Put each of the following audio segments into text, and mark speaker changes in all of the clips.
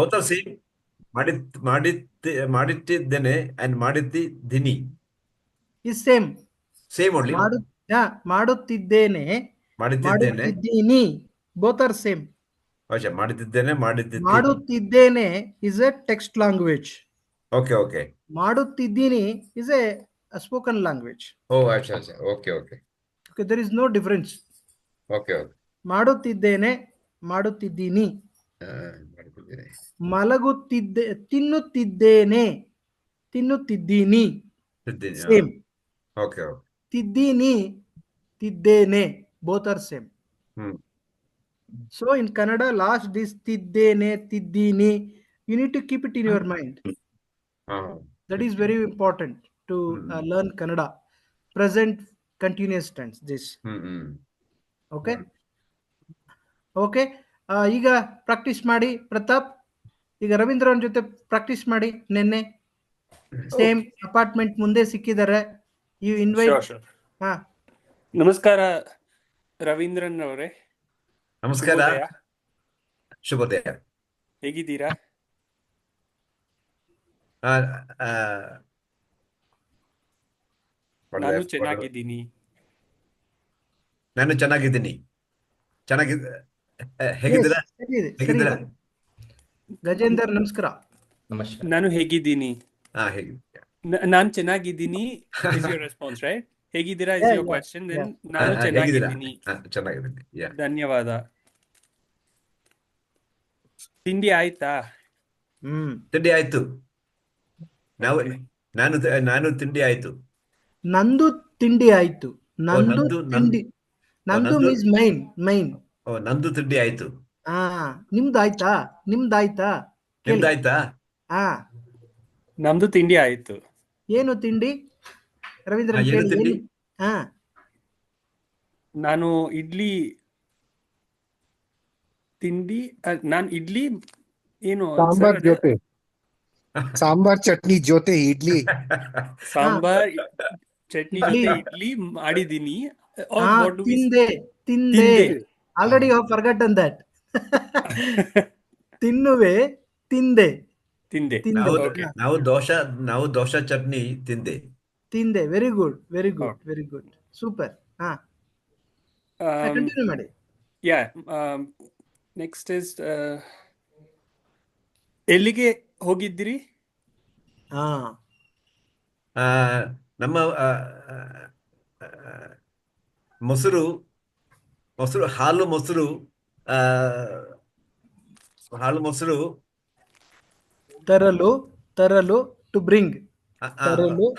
Speaker 1: Both are same. ಮಾಡಿಟ್ಟಿದ್ದೇನೆ and ಮಾಡಿಟ್ಟಿದ್ದೀನಿ.
Speaker 2: Is same.
Speaker 1: Same only.
Speaker 2: ಮಾಡುತ್ತಿದ್ದೇನೆ,
Speaker 1: ಮಾಡುತ್ತಿದ್ದೇನೆ.
Speaker 2: ಮಾಡುತ್ತಿದ್ದೀನಿ. Both are same.
Speaker 1: ಮಾಡುತ್ತಿದ್ದೇನೆ, ಮಾಡಿದ್ದೀನಿ.
Speaker 2: ಮಾಡುತ್ತಿದ್ದೇನೆ is a text language.
Speaker 1: Okay okay.
Speaker 2: ಮಾಡುತ್ತಿದ್ದೀನಿ ಇಸ್ ಎ ಸ್ಪೋಕನ್ ಲ್ಯಾಂಗ್ವೇಜ್.
Speaker 1: ಓ ಅಚ್ಚಾ ಅಚ್ಚಾ. Okay okay.
Speaker 2: Okay, there is no difference.
Speaker 1: Okay okay.
Speaker 2: ಮಾಡುತ್ತಿದ್ದೇನೆ, ಮಾಡುತ್ತಿದ್ದೀನಿ.
Speaker 1: ಮಾಡುತ್ತಿದ್ದೇನೆ.
Speaker 2: ತಿನ್ನುತ್ತಿದ್ದೇನೆ, ತಿನ್ನುತ್ತಿದ್ದೀನಿ. ಸೇಮ್.
Speaker 1: Okay okay.
Speaker 2: ತಿದ್ದೀನಿ, ತಿದ್ದೇನೆ. Both are same. So in Kannada, last this tiddene, tiddini, you need to keep it in your mind. That is very important to learn Kannada. Present continuous tense, this. Okay. Okay. ಈಗ practice ಮಾಡಿ ಪ್ರತಾಪ್. ಈಗ ರವೀಂದ್ರನ್ ಜೊತೆ practice ಮಾಡಿ. ನೆನ್ನೆ same apartment ಮುಂದೆ ಸಿಕ್ಕಿದ್ದಾರೆ. You invite. ಹಾ,
Speaker 3: ನಮಸ್ಕಾರ ರವೀಂದ್ರನ್ ಅವರೇ.
Speaker 1: ನಮಸ್ಕಾರ. ಶುಭೋದಯ.
Speaker 3: ಹೇಗಿದ್ದೀರಾ? ನಾನು ಚೆನ್ನಾಗಿದ್ದೀನಿ.
Speaker 1: ಹೇಗಿದ್ದೀರಾ?
Speaker 2: ಗಜೇಂದರ್ ನಮಸ್ಕಾರ.
Speaker 4: ನಮಸ್ಕಾರ.
Speaker 3: ನಾನು ಹೇಗಿದ್ದೀನಿ. ನಾನು ಚೆನ್ನಾಗಿದ್ದೀನಿ is your response, right? ಹೇಗಿದ್ದೀರಾ is your question. Then ನಾನು ಚೆನ್ನಾಗಿದ್ದೀನಿ. ಧನ್ಯವಾದ. ತಿಂಡಿ ಆಯ್ತಾ?
Speaker 1: ತಿಂಡಿ ಆಯ್ತು. ನಾನು ತಿಂಡಿ ಆಯ್ತು.
Speaker 2: ನಂದು ತಿಂಡಿ ಆಯ್ತು. ನಂದು ತಿಂಡಿ. ನಂದು ಮೀನ್ಸ್ ಮೈನ್.
Speaker 1: ಓ, ನಂದು ತಿಂಡಿ ಆಯ್ತು.
Speaker 2: ನಿಮ್ದಾಯ್ತಾ? ನಿಮ್ದಾಯ್ತಾ? ಹಾ,
Speaker 3: ನಮ್ದು ತಿಂಡಿ ಆಯ್ತು.
Speaker 2: ಏನು ತಿಂಡಿ ರವೀಂದ್ರನ್?
Speaker 1: ತಿಂಡಿ?
Speaker 2: ಹಾ,
Speaker 3: ನಾನು ಇಡ್ಲಿ ತಿಂಡಿ. ನಾನು ಇಡ್ಲಿ ಏನು
Speaker 5: ಸಾಂಬಾರ್ ಚಟ್ನಿ ಜೊತೆ ಇಡ್ಲಿ.
Speaker 3: ಸಾಂಬಾರ್ ಚಟ್ನಿ ಜೊತೆ ಇಡ್ಲಿ ಮಾಡಿದೀನಿ.
Speaker 2: ತಿಂದೆ. Already you have forgotten that. ತಿನ್ನುವೆ, ತಿಂದೆ.
Speaker 1: ನಾವು ದೋಸೆ ಚಟ್ನಿ ತಿಂದೆ. Very good.
Speaker 2: ಸೂಪರ್. ಹಾ, ಕಂಟಿನ್ಯೂ ಮಾಡಿ.
Speaker 3: ನೆಕ್ಸ್ಟ್ ಇಸ್ ಎಲ್ಲಿಗೆ ಹೋಗಿದ್ದೀರಿ?
Speaker 1: ನಮ್ಮ ಮೊಸರು ಹಾಲು ಮೊಸರು
Speaker 2: ತರಲು ಟು ಬ್ರಿಂಗ್.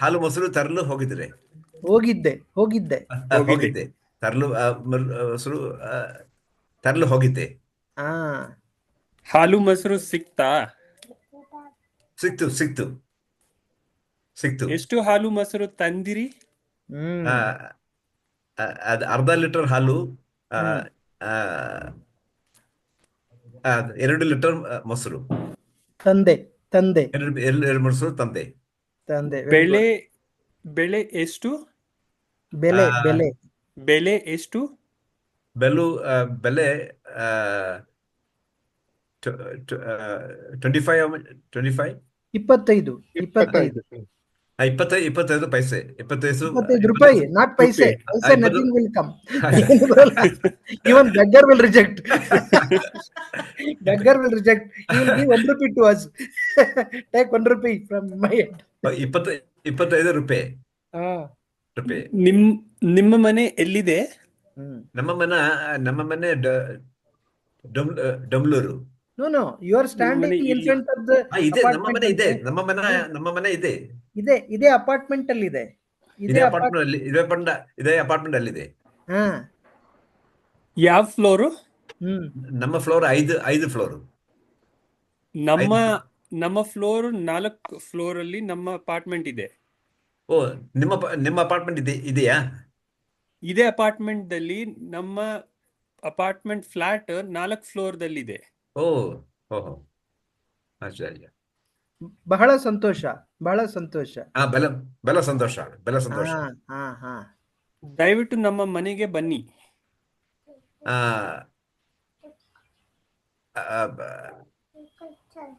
Speaker 1: ಹಾಲು ಮೊಸರು ತರಲು ಹೋಗಿದ್ದೆ. ತರಲು ಹೋಗಿದ್ದೆ.
Speaker 3: ಹಾಲು ಮೊಸರು ಸಿಕ್ತಾ?
Speaker 1: ಸಿಕ್ತು.
Speaker 3: ಎಷ್ಟು ಹಾಲು ಮೊಸರು ತಂದಿರಿ?
Speaker 1: ಅದು ಅರ್ಧ ಲೀಟರ್ ಹಾಲು, 2 ಲೀಟರ್ ಮೊಸರು
Speaker 2: ತಂದೆ.
Speaker 1: 2 ಮೊಸರು ತಂದೆ.
Speaker 3: ಬೆಲೆ ಎಷ್ಟು?
Speaker 2: ಬೆಲೆ
Speaker 3: ಎಷ್ಟು?
Speaker 1: ಬೆಲೆ 25 ಪೈಸೆ.
Speaker 2: 25 ರೂಪಾಯಿ, not paise. Paise nothing will come. Even beggar will reject. He will give 1 rupee to us. Take 1 rupee from my head.
Speaker 1: 25 ರೂಪಾಯಿ.
Speaker 3: ನಿಮ್ಮ ಮನೆ ಎಲ್ಲಿದೆ?
Speaker 1: ನಮ್ಮ ಮನೆ ಡಮ್ಲೂರು.
Speaker 2: No, you are standing in front of the
Speaker 1: ನಮ್ಮ ಮನೆ ಇದೆ.
Speaker 2: ಇದೇ ಅಪಾರ್ಟ್ಮೆಂಟ್ ಅಲ್ಲಿ ಇದೆ.
Speaker 1: ಇದೇ ಅಪಾರ್ಟ್ಮೆಂಟ್ ಅಲ್ಲಿ ಇದೆ.
Speaker 3: ಯಾವ ಫ್ಲೋರು?
Speaker 1: ನಮ್ಮ ಫ್ಲೋರ್ 5 ಫ್ಲೋರ್.
Speaker 3: ನಮ್ಮ ಫ್ಲೋರ್ 4 ಫ್ಲೋರ್ ಅಲ್ಲಿ ನಮ್ಮ ಅಪಾರ್ಟ್ಮೆಂಟ್ ಇದೆ.
Speaker 1: ಓ, ನಿಮ್ಮ ಅಪಾರ್ಟ್ಮೆಂಟ್ ಇದೆಯಾ?
Speaker 3: ಇದೇ ಅಪಾರ್ಟ್ಮೆಂಟ್ ದಲ್ಲಿ ನಮ್ಮ ಅಪಾರ್ಟ್ಮೆಂಟ್ ಫ್ಲಾಟ್ 4 ಫ್ಲೋರ್ ದಲ್ಲಿದೆ.
Speaker 1: ಓಹೋ.
Speaker 2: ಬಹಳ ಸಂತೋಷ.
Speaker 1: ಬಹಳ ಸಂತೋಷ.
Speaker 3: ದಯವಿಟ್ಟು ನಮ್ಮ ಮನೆಗೆ ಬನ್ನಿ.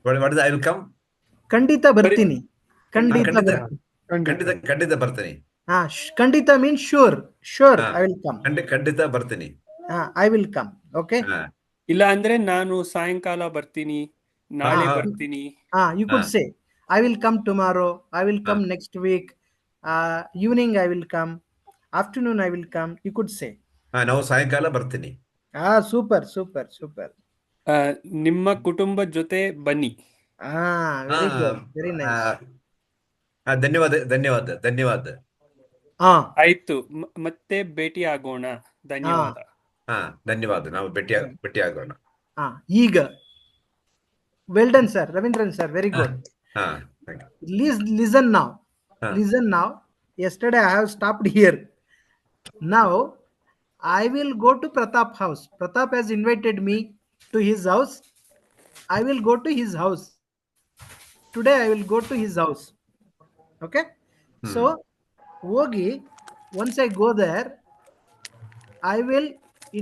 Speaker 1: What is I will come?
Speaker 2: ಖಂಡಿತ ಬರ್ತೀನಿ. ಖಂಡಿತ
Speaker 1: ಖಂಡಿತ
Speaker 2: ಬರ್ತೀನಿ.
Speaker 1: ಖಂಡಿತ ಬರ್ತೀನಿ.
Speaker 2: ಖಂಡಿತ means sure I will come.
Speaker 1: ಖಂಡಿತ ಬರ್ತೀನಿ.
Speaker 2: I will come. ಓಕೆ.
Speaker 3: ಇಲ್ಲ ಅಂದ್ರೆ ನಾನು ಸಾಯಂಕಾಲ ಬರ್ತೀನಿ, ನಾಳೆ ಬರ್ತೀನಿ.
Speaker 2: You could say I will come tomorrow, I will come next week, evening I will come, afternoon I will come. You could say
Speaker 1: ನಾವು ಸಾಯಂಕಾಲ ಬರ್ತೀನಿ.
Speaker 2: ಸೂಪರ್.
Speaker 3: ನಿಮ್ಮ ಕುಟುಂಬದ ಜೊತೆ ಬನ್ನಿ.
Speaker 2: Very good, very nice.
Speaker 1: ಧನ್ಯವಾದ.
Speaker 3: ಆಯ್ತು, ಮತ್ತೆ ಭೇಟಿ ಆಗೋಣ. ಧನ್ಯವಾದ.
Speaker 1: ಧನ್ಯವಾದ. ನಾವು ಭೇಟಿ ಆಗೋಣ.
Speaker 2: ಈಗ well done sir, Ravindran sir, very good. Listen now. Yesterday I have stopped here. Now I will go to Pratap house. Pratap has invited me to his house. I will go to his house. Today I will go to his house. Okay. So ಹೋಗಿ, once I go there, I will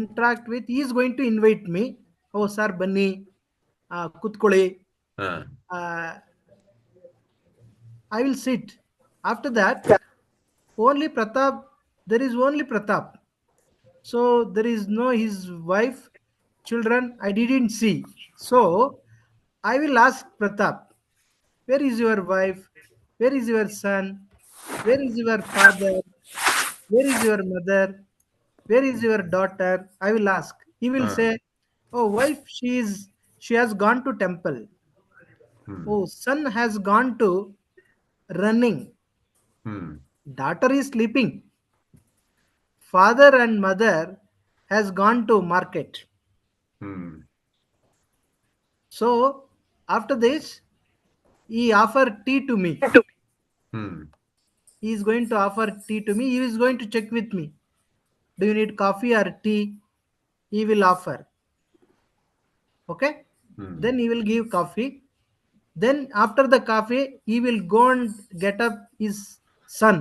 Speaker 2: interact with, he is going to invite me. Oh sir, ಬನ್ನಿ, ಕುತ್ಕೊಳ್ಳಿ. I will sit. After that, only Pratap, there is only Pratap. So there is no his wife, children, I didn't see. So I will ask Pratap, where is your wife? Where is your son? Where is your father? Where is your mother? Where is your daughter? I will ask. He will say, oh, wife, she has gone to temple. Oh, son has gone to running. Daughter is sleeping. Father and mother has gone to market. So after this, he offered tea to me. He is going to offer tea to me. He is going to check with me. Do you need coffee or tea? He will offer. Okay. Then he will give coffee. Then after the coffee, he will go and get up his son.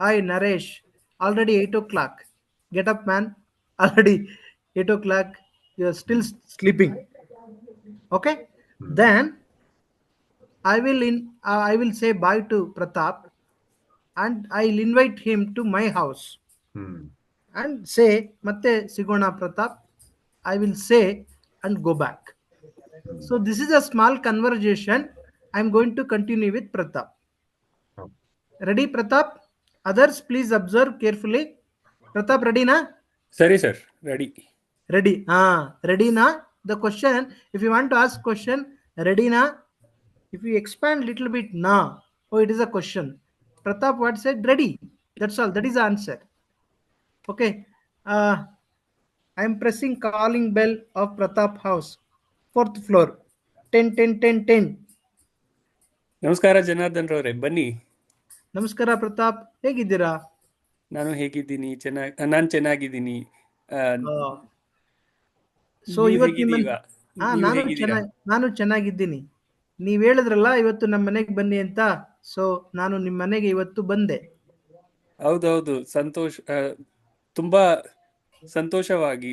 Speaker 2: Hi Naresh, already 8 o'clock. Get up, man. Already 8 o'clock. You are still sleeping. Okay. Then I will say bye to Pratap, and I will invite him to my house and say, ಮತ್ತೆ ಸಿಗೋಣ Pratap. I will say and go back. So this is a small conversation. I am going to continue with Pratap. Ready, Pratap? Others, please observe carefully. Pratap, ready na?
Speaker 3: ಸರಿ sir, ready.
Speaker 2: Ready na? The question, if you want to ask question, ready na? If you expand little bit na, oh, it is a question. Pratap, what said? Ready. That's all. That is the answer. Okay. I am pressing calling bell of Pratap house, 4th floor. 10.
Speaker 3: ನಮಸ್ಕಾರ ಜನಾರ್ದನ್ ರವರೇ, ಬನ್ನಿ.
Speaker 2: ನಮಸ್ಕಾರ ಪ್ರತಾಪ್, ಹೇಗಿದ್ದೀರಾ?
Speaker 3: ನಾನು ಹೇಗಿದ್ದೀನಿ, ನಾನು ಚೆನ್ನಾಗಿದ್ದೀನಿ.
Speaker 2: So ನಾನು ಚೆನ್ನಾಗಿದ್ದೀನಿ. ನೀವ್ ಹೇಳಿದ್ರಲ್ಲ ಇವತ್ತು ನಮ್ಮ ಮನೆಗೆ ಬನ್ನಿ ಅಂತ, ಸೊ ನಾನು ನಿಮ್ಮ ಮನೆಗೆ ಇವತ್ತು ಬಂದೆ.
Speaker 3: ಹೌದೌದು, ತುಂಬಾ ಸಂತೋಷವಾಗಿ.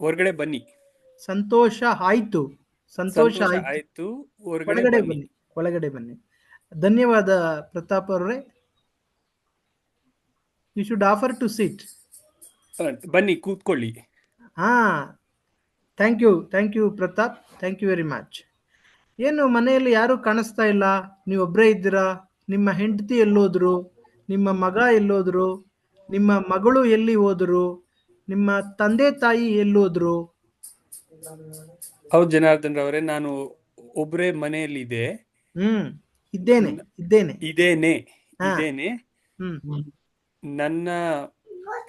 Speaker 3: ಹೊರಗಡೆ ಬನ್ನಿ.
Speaker 2: ಸಂತೋಷ ಆಯ್ತು. ಒಳಗಡೆ ಬನ್ನಿ. ಧನ್ಯವಾದ ಪ್ರತಾಪ್ ಅವರೇ. You should offer to sit.
Speaker 3: ಬನ್ನಿ, ಕೂತ್ಕೊಳ್ಳಿ.
Speaker 2: Thank you Pratap, thank you very much. ಏನು ಮನೆಯಲ್ಲಿ ಯಾರು ಕಾಣಿಸ್ತಾ ಇಲ್ಲ, ನೀವೊಬ್ಬರೇ ಇದ್ದೀರಾ? ನಿಮ್ಮ ಹೆಂಡತಿ ಎಲ್ಲೋದ್ರು? ನಿಮ್ಮ ಮಗ ಎಲ್ಲೋದ್ರು? ನಿಮ್ಮ ಮಗಳು ಎಲ್ಲಿ ಹೋದ್ರು? ನಿಮ್ಮ ತಂದೆ ತಾಯಿ ಎಲ್ಲೋದ್ರು?
Speaker 3: ಹೌದು ಜನಾರ್ದನ್ ರವರೇ, ನಾನು ಒಬ್ಬರೇ ಮನೆಯಲ್ಲಿದೆ. ಇದ್ದೇನೆ. ನನ್ನ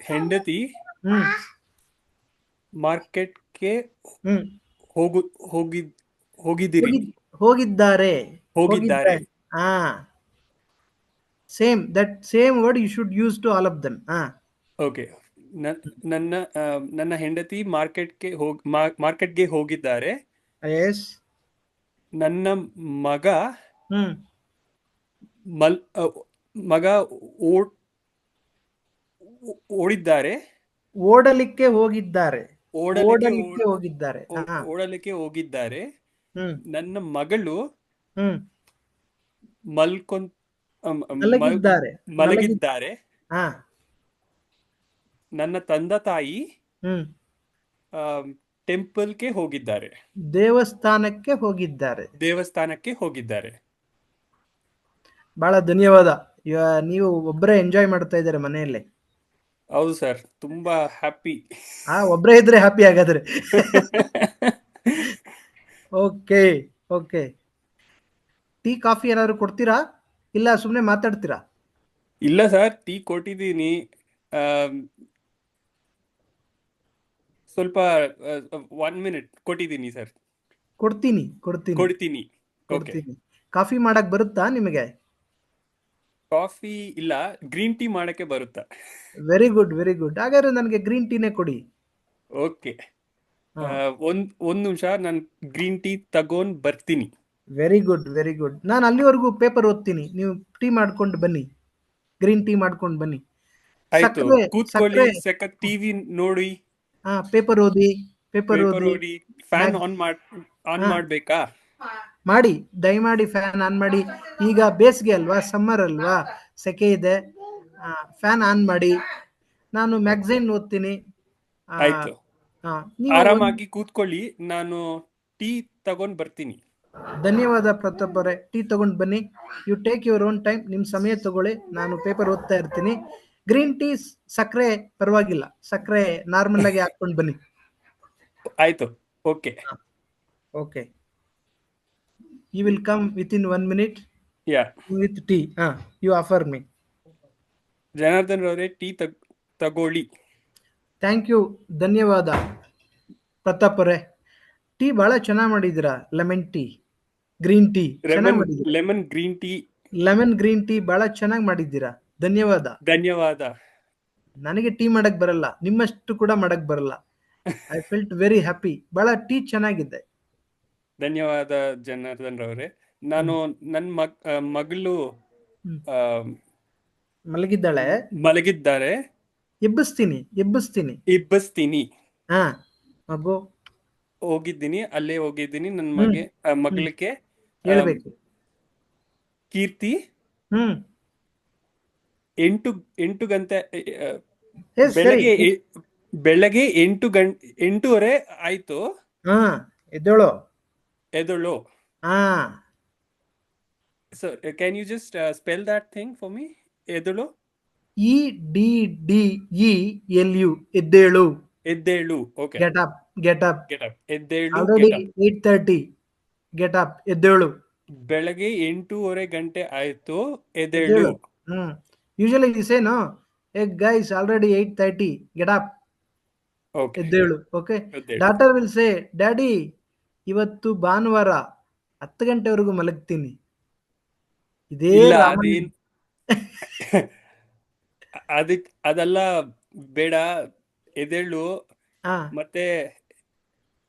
Speaker 3: ಹೆಂಡತಿ ಮಾರ್ಕೆಟ್ಗೆ
Speaker 2: ಹೋಗಿದ್ದಾರೆ. Same word you should use to all of them.
Speaker 3: Okay. ನನ್ನ ಹೆಂಡತಿ ಮಾರ್ಕೆಟ್ಗೆ ಹೋಗಿದ್ದಾರೆ. ನನ್ನ ಮಗ
Speaker 2: ಓಡಲಿಕ್ಕೆ ಹೋಗಿದ್ದಾರೆ. ಹ್ಮ್
Speaker 3: ನನ್ನ ಮಗಳು
Speaker 2: ಹ್ಮ್
Speaker 3: ಮಲ್ಕೊಂಡ್ ಅಮ್, ಅಮ್, ಮ-
Speaker 2: ಮಲಗಿದ್ದಾರೆ
Speaker 3: ಮಲಗಿದ್ದಾರೆ.
Speaker 2: ಹಾ
Speaker 3: ನನ್ನ ತಂದೆ ತಾಯಿ
Speaker 2: ಹ್ಮ್
Speaker 3: ಟೆಂಪಲ್ಗೆ ಹೋಗಿದ್ದಾರೆ.
Speaker 2: ದೇವಸ್ಥಾನಕ್ಕೆ ಹೋಗಿದ್ದಾರೆ.
Speaker 3: ದೇವಸ್ಥಾನಕ್ಕೆ ಹೋಗಿದ್ದಾರೆ.
Speaker 2: ಬಹಳ ಧನ್ಯವಾದ. ನೀವು ಒಬ್ಬರೇ ಎಂಜಾಯ್ ಮಾಡ್ತಾ ಇದ್ದಾರೆ ಮನೆಯಲ್ಲಿ.
Speaker 3: ಹೌದು ಸರ್, ತುಂಬಾ ಹ್ಯಾಪಿ.
Speaker 2: ಒಬ್ಬರೇ ಇದ್ರೆ ಹ್ಯಾಪಿ ಆಗಾದ್ರೆ. Okay okay. ಟೀ ಕಾಫಿ ಏನಾದ್ರು ಕೊಡ್ತೀರಾ ಇಲ್ಲ ಸುಮ್ಮನೆ ಮಾತಾಡ್ತೀರಾ?
Speaker 3: ಇಲ್ಲ ಸರ್, ಟೀ ಕೊಟ್ಟಿದ್ದೀನಿ. ಸ್ವಲ್ಪ 1 minute ಕೊಟ್ಟಿದ್ದೀನಿ ಸರ್.
Speaker 2: ಕೊಡ್ತೀನಿ ಕೊಡ್ತೀನಿ
Speaker 3: ಕೊಡ್ತೀನಿ. ಓಕೆ.
Speaker 2: ಕೊಡ್ತೀನಿ. ಕಾಫಿ ಮಾಡಕ್ ಬರುತ್ತಾ ನಿಮಗೆ?
Speaker 3: ಕಾಫಿ ಇಲ್ಲ, ಗ್ರೀನ್ ಟೀ ಮಾಡಕ್ಕೆ ಬರುತ್ತಾ?
Speaker 2: Very good very good. ಹಾಗಾದ್ರೆ ನನಗೆ ಗ್ರೀನ್ ಟೀನೇ ಕೊಡಿ.
Speaker 3: ಓಕೆ. ಒಂದ್ ನಿಮಿಷ, ನಾನು ಗ್ರೀನ್ ಟೀ ತಗೊಂಡ್ ಬರ್ತೀನಿ.
Speaker 2: Very good very good. ನಾನು ಅಲ್ಲಿವರೆಗೂ ಪೇಪರ್ ಓದ್ತೀನಿ, ನೀವು ಟೀ ಮಾಡ್ಕೊಂಡು ಬನ್ನಿ, ಗ್ರೀನ್ ಟೀ ಮಾಡ್ಕೊಂಡು ಬನ್ನಿ.
Speaker 3: ಆಯ್ತು, ಕೂತ್ಕೊಳ್ಳಿ, ಸಖತ್ ಟಿವಿ ನೋಡಿ,
Speaker 2: ಪೇಪರ್ ಓದಿ, ಪೇಪರ್
Speaker 3: ಪೇಪರ್
Speaker 2: ಓದಿ.
Speaker 3: ಓದಿ. ಫ್ಯಾನ್ ಆನ್ ಮಾಡ್ಬೇಕಾ?
Speaker 2: ಮಾಡಿ, ದಯಮಾಡಿ ಫ್ಯಾನ್ ಆನ್ ಮಾಡಿ. ಈಗ ಬೇಸಿಗೆ ಅಲ್ವಾ, ಸಮ್ಮರ್ ಅಲ್ವಾ, ಸೆಕೆ ಇದೆ. ಫ್ಯಾನ್ ಆನ್ ಮಾಡಿ. ನಾನು ಮ್ಯಾಗಝೈನ್ ಓದ್ತೀನಿ.
Speaker 3: ಆಯ್ತು, ಆರಾಮಾಗಿ ಕೂತ್ಕೊಳ್ಳಿ, ನಾನು ಟೀ ತಗೊಂಡ್ ಬರ್ತೀನಿ.
Speaker 2: ಧನ್ಯವಾದ ಪ್ರತಾಪ್ ಅವರೇ. ಟೀ ತಗೊಂಡು ಬನ್ನಿ. You take your own time, ನಿಮ್ಮ ಸಮಯ ತಗೊಳ್ಳಿ. ನಾನು ಪೇಪರ್ ಓದ್ತಾ ಇರ್ತೀನಿ. ಗ್ರೀನ್ ಟೀ ಸಕ್ಕರೆ ಪರವಾಗಿಲ್ಲ, ಸಕ್ಕರೆ ನಾರ್ಮಲ್ ಆಗಿ ಹಾಕೊಂಡು ಬನ್ನಿ.
Speaker 3: ಆಯ್ತು, okay
Speaker 2: okay. You will come within 1 minute
Speaker 3: yeah
Speaker 2: with tea. You offer me.
Speaker 3: Janardhan ಅವರೇ, ಟೀ ತಗೊಳ್ಳಿ.
Speaker 2: ಥ್ಯಾಂಕ್ ಯು, ಧನ್ಯವಾದ ಪ್ರತಾಪ್ ಅವರೇ. ಟೀ ಬಹಳ ಚೆನ್ನಾಗಿ ಮಾಡಿದ್ದೀರಾ. ಲೆಮನ್ ಟೀ, ಗ್ರೀನ್ ಟೀ ಚೆನ್ನಾಗಿ ಮಾಡಿದ್ದೀರಾ.
Speaker 3: Lemon green tea,
Speaker 2: lemon green tea ಬಹಳ ಚೆನ್ನಾಗಿ ಮಾಡಿದ್ದೀರಾ. ಧನ್ಯವಾದ.
Speaker 3: ಧನ್ಯವಾದ.
Speaker 2: ನನಗೆ ಟೀ ಮಾಡಕ್ ಬರಲ್ಲ, ನಿಮ್ಮಷ್ಟು ಕೂಡ ಮಾಡಕ್ ಬರಲ್ಲ. I felt very happy. ಬಹಳ ಟೀ ಚೆನ್ನಾಗಿದೆ.
Speaker 3: ಧನ್ಯವಾದ ಜನಾರ್ದನ್ ಅವರೇ. ನಾನು ನನ್ನ ಮಗಳು
Speaker 2: ಮಲಗಿದ್ದಾಳೆ. ಎಬ್ಬಿಸ್ತೀನಿ. ಮಗು
Speaker 3: ಅಲ್ಲೇ ಹೋಗಿದ್ದೀನಿ. ನನ್ನ ಮಗಳಿಗೆ
Speaker 2: ಹೇಳ್ಬೇಕು.
Speaker 3: ಕೀರ್ತಿ 8 ಗಂಟೆ ಬೆಳಗ್ಗೆ 8:30 ಆಯ್ತು. ಎದಳು. So can you just spell that thing for me? ಎದಳು.
Speaker 2: EDDELU. ಎದ್ದೇಳು.
Speaker 3: Okay.
Speaker 2: Get up.
Speaker 3: ಎದ್ದೇಳು.
Speaker 2: Already 8:30. Get up. ಎದ್ದೇಳು.
Speaker 3: ಬೆಳಗ್ಗೆ 8:30 ಗಂಟೆ ಆಯ್ತು, ಎದ್ದೇಳು.
Speaker 2: Usually you say no. Hey guys, already 8:30. Get up.
Speaker 3: Okay.
Speaker 2: ಎದ್ದೇಳು. Okay. Daughter will say, Daddy, ಇವತ್ತು ಭಾನುವಾರ 10 ಗಂಟೆವರೆಗೂ ಮಲಗ್ತೀನಿ. ಇದೇ
Speaker 3: ಅದೆಲ್ಲ ಬೇಡ, ಎದ್ದೇಳು ಮತ್ತೆ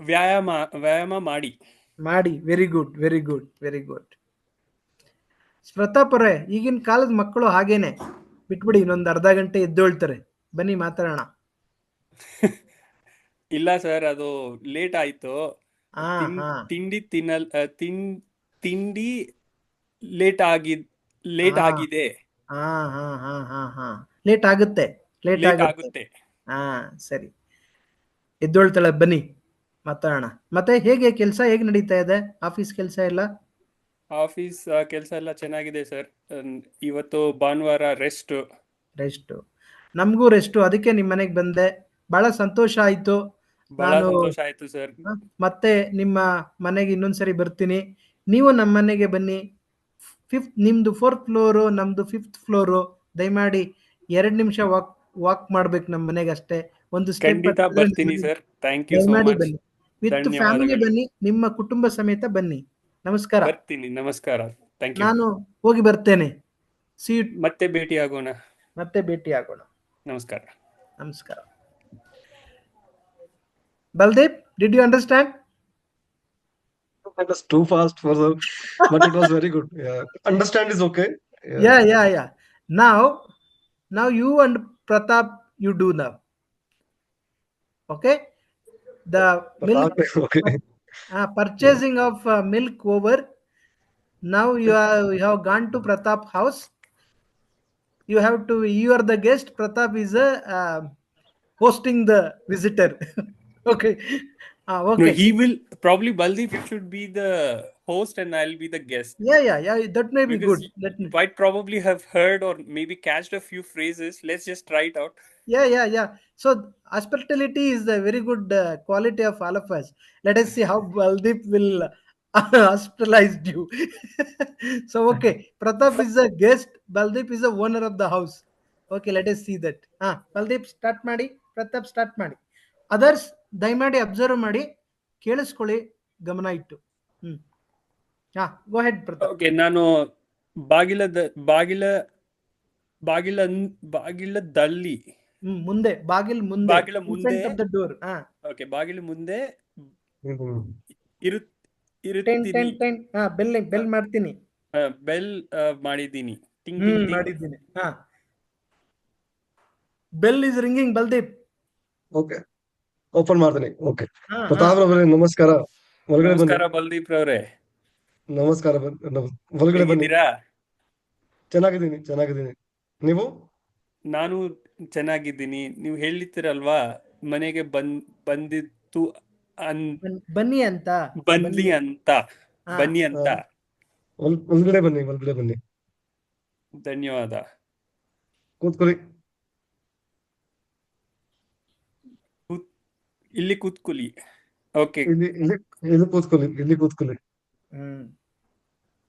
Speaker 3: ವ್ಯಾಯಾಮ ಮಾಡಿ.
Speaker 2: Very good. ಪ್ರತಾಪ್ ಅವರೇ, ಈಗಿನ ಕಾಲದ ಮಕ್ಕಳು ಹಾಗೇನೆ, ಬಿಟ್ಬಿಡಿ, ಇನ್ನೊಂದು ಅರ್ಧ ಗಂಟೆ ಎದ್ದೇಳ್ತಾರೆ. ಬನ್ನಿ ಮಾತಾಡೋಣ.
Speaker 3: ಇಲ್ಲ ಸರ್, ಅದು ಲೇಟ್ ಆಯ್ತು. ತಿಂಡಿ ಲೇಟ್ ಆಗಿದೆ.
Speaker 2: ಲೇಟ್ ಆಗುತ್ತೆ. ಸರಿ, ಎದ್ದೇಳ್ತಾಳೆ. ಬನ್ನಿ ಮಾತಾಡೋಣ. ಮತ್ತೆ ಹೇಗೆ ಕೆಲಸ ಹೇಗೆ ನಡೀತಾ ಇದೆ? ಆಫೀಸ್ ಕೆಲಸ ಎಲ್ಲ?
Speaker 3: ಆಫೀಸ್ ಕೆಲಸ ಎಲ್ಲ ಚೆನ್ನಾಗಿದೆ ಸರ್. ಇವತ್ತು ಭಾನುವಾರ ರೆಸ್ಟ್.
Speaker 2: ನಮಗೂ ರೆಸ್ಟ್. ಅದಕ್ಕೆ ನಿಮ್ಮ ಮನೆಗೆ ಬಂದೆ. ಬಹಳ ಸಂತೋಷ ಆಯ್ತು.
Speaker 3: ಸರ್.
Speaker 2: ಮತ್ತೆ ನಿಮ್ಮ ಮನೆಗೆ ಇನ್ನೊಂದ್ಸರಿ ಬರ್ತೀನಿ. ನೀವು ನಮ್ಮ ಮನೆಗೆ ಬನ್ನಿ. ನಿಮ್ದು 4th ಫ್ಲೋರು, ನಮ್ದು 5th ಫ್ಲೋರು. ದಯಮಾಡಿ 2 ನಿಮಿಷ ವಾಕ್ ಮಾಡ್ಬೇಕು ನಮ್ಮ ಮನೆಗೆ ಅಷ್ಟೇ. ಒಂದು ಸ್ಟೆಪ್
Speaker 3: ಬರ್ತೀನಿ sir. Thank you so much.
Speaker 2: ಬನ್ನಿ, ವಿತ್ ಫ್ಯಾಮಿಲಿ ಬನ್ನಿ, ನಿಮ್ಮ ಕುಟುಂಬ ಸಮೇತ ಬನ್ನಿ. ನಮಸ್ಕಾರ.
Speaker 3: ಬರ್ತೀನಿ. ನಮಸ್ಕಾರ. Thank you.
Speaker 2: ನಾನು ಹೋಗಿ ಬರ್ತೇನೆ.
Speaker 3: ಮತ್ತೆ ಭೇಟಿಯಾಗೋಣ. ನಮಸ್ಕಾರ.
Speaker 2: Baldev, did you understand?
Speaker 5: That was too fast for them, but it was very good. Yeah. Understand is okay.
Speaker 2: Yeah. Now you and Pratap, you do now. Okay? The milk.
Speaker 5: Okay.
Speaker 2: Purchasing of milk over. Now you have gone to Pratap house. You are the guest. Pratap is hosting the visitor. Okay.
Speaker 3: No,
Speaker 2: Okay.
Speaker 3: he will probably, Baldeep, you should be the host and I'll be the guest.
Speaker 2: Yeah. That may be
Speaker 3: Because
Speaker 2: good.
Speaker 3: you might probably have heard or maybe catched a few phrases. Let's just try it out.
Speaker 2: Yeah. So hospitality is a very good quality of all of us. Let us see how Baldeep will hospitalize you. So okay, Pratap is a guest. Baldeep is the owner of the house. Okay, let us see that. Baldeep start ಮಾಡಿ, Pratap start ಮಾಡಿ. Others ದಯಮಾಡಿ observe ಮಾಡಿ, ಕೇಳಿಸ್ಕೊಳ್ಳಿ, ಗಮನ ಇಟ್ಟು. Go ahead, Pratap.
Speaker 3: Okay, ನಾನು ಬಾಗಿಲದಲ್ಲಿ
Speaker 2: ಮುಂದೆ, ಬಾಗಿಲು ಮುಂದೆ,
Speaker 3: ಬಾಗಿಲ
Speaker 2: in
Speaker 3: ಮುಂದೆ,
Speaker 2: front of the door.
Speaker 3: Okay, ಬಾಗಿಲು ಮುಂದೆ
Speaker 2: ಟೆನ್
Speaker 3: ಇರುತ್ತೀನಿ,
Speaker 2: ಬೆಲ್ ಮಾಡ್ತೀನಿ.
Speaker 3: ಬೆಲ್ ಮಾಡಿದ್ದೀನಿ, ಟಿಂಗ್
Speaker 2: ಮಾಡಿದ್ದೀನಿ. Bell is ringing. Baldeep
Speaker 5: okay, open ಮಾಡ್ತೀನಿ. ಓಕೆ, ಪ್ರತಾಪ್ ಅವರೇ ನಮಸ್ಕಾರ. ಒಳಗಡೆ ಬನ್ನಿ.
Speaker 3: ನಮಸ್ಕಾರ ಬಲ್ದೀಪ್ ರವರೇ.
Speaker 5: ನಮಸ್ಕಾರ, ಒಳಗಡೆ ಬನ್ನಿ.
Speaker 3: ಹೇಗಿದ್ದೀರಾ?
Speaker 5: ಚೆನ್ನಾಗಿದ್ದೀನಿ. ನೀವು?
Speaker 3: ನಾನು ಚೆನ್ನಾಗಿದ್ದೀನಿ. ನೀವು ಹೇಳಿರ್ತೀರಲ್ವಾ, ಮನೆಗೆ ಬಂದಿತ್ತು
Speaker 2: ಬನ್ನಿ ಅಂತ.
Speaker 5: ಒಳಗಡೆ ಬನ್ನಿ.
Speaker 3: ಧನ್ಯವಾದ.
Speaker 5: ಕೂತ್ಕೊಳ್ಳಿ.
Speaker 3: ಇಲ್ಲಿ ಕೂತ್ಕೊಳ್ಳಿ. ಓಕೆ,
Speaker 5: ಇಲ್ಲಿ ಕೂತ್ಕೊಳ್ಳಿ.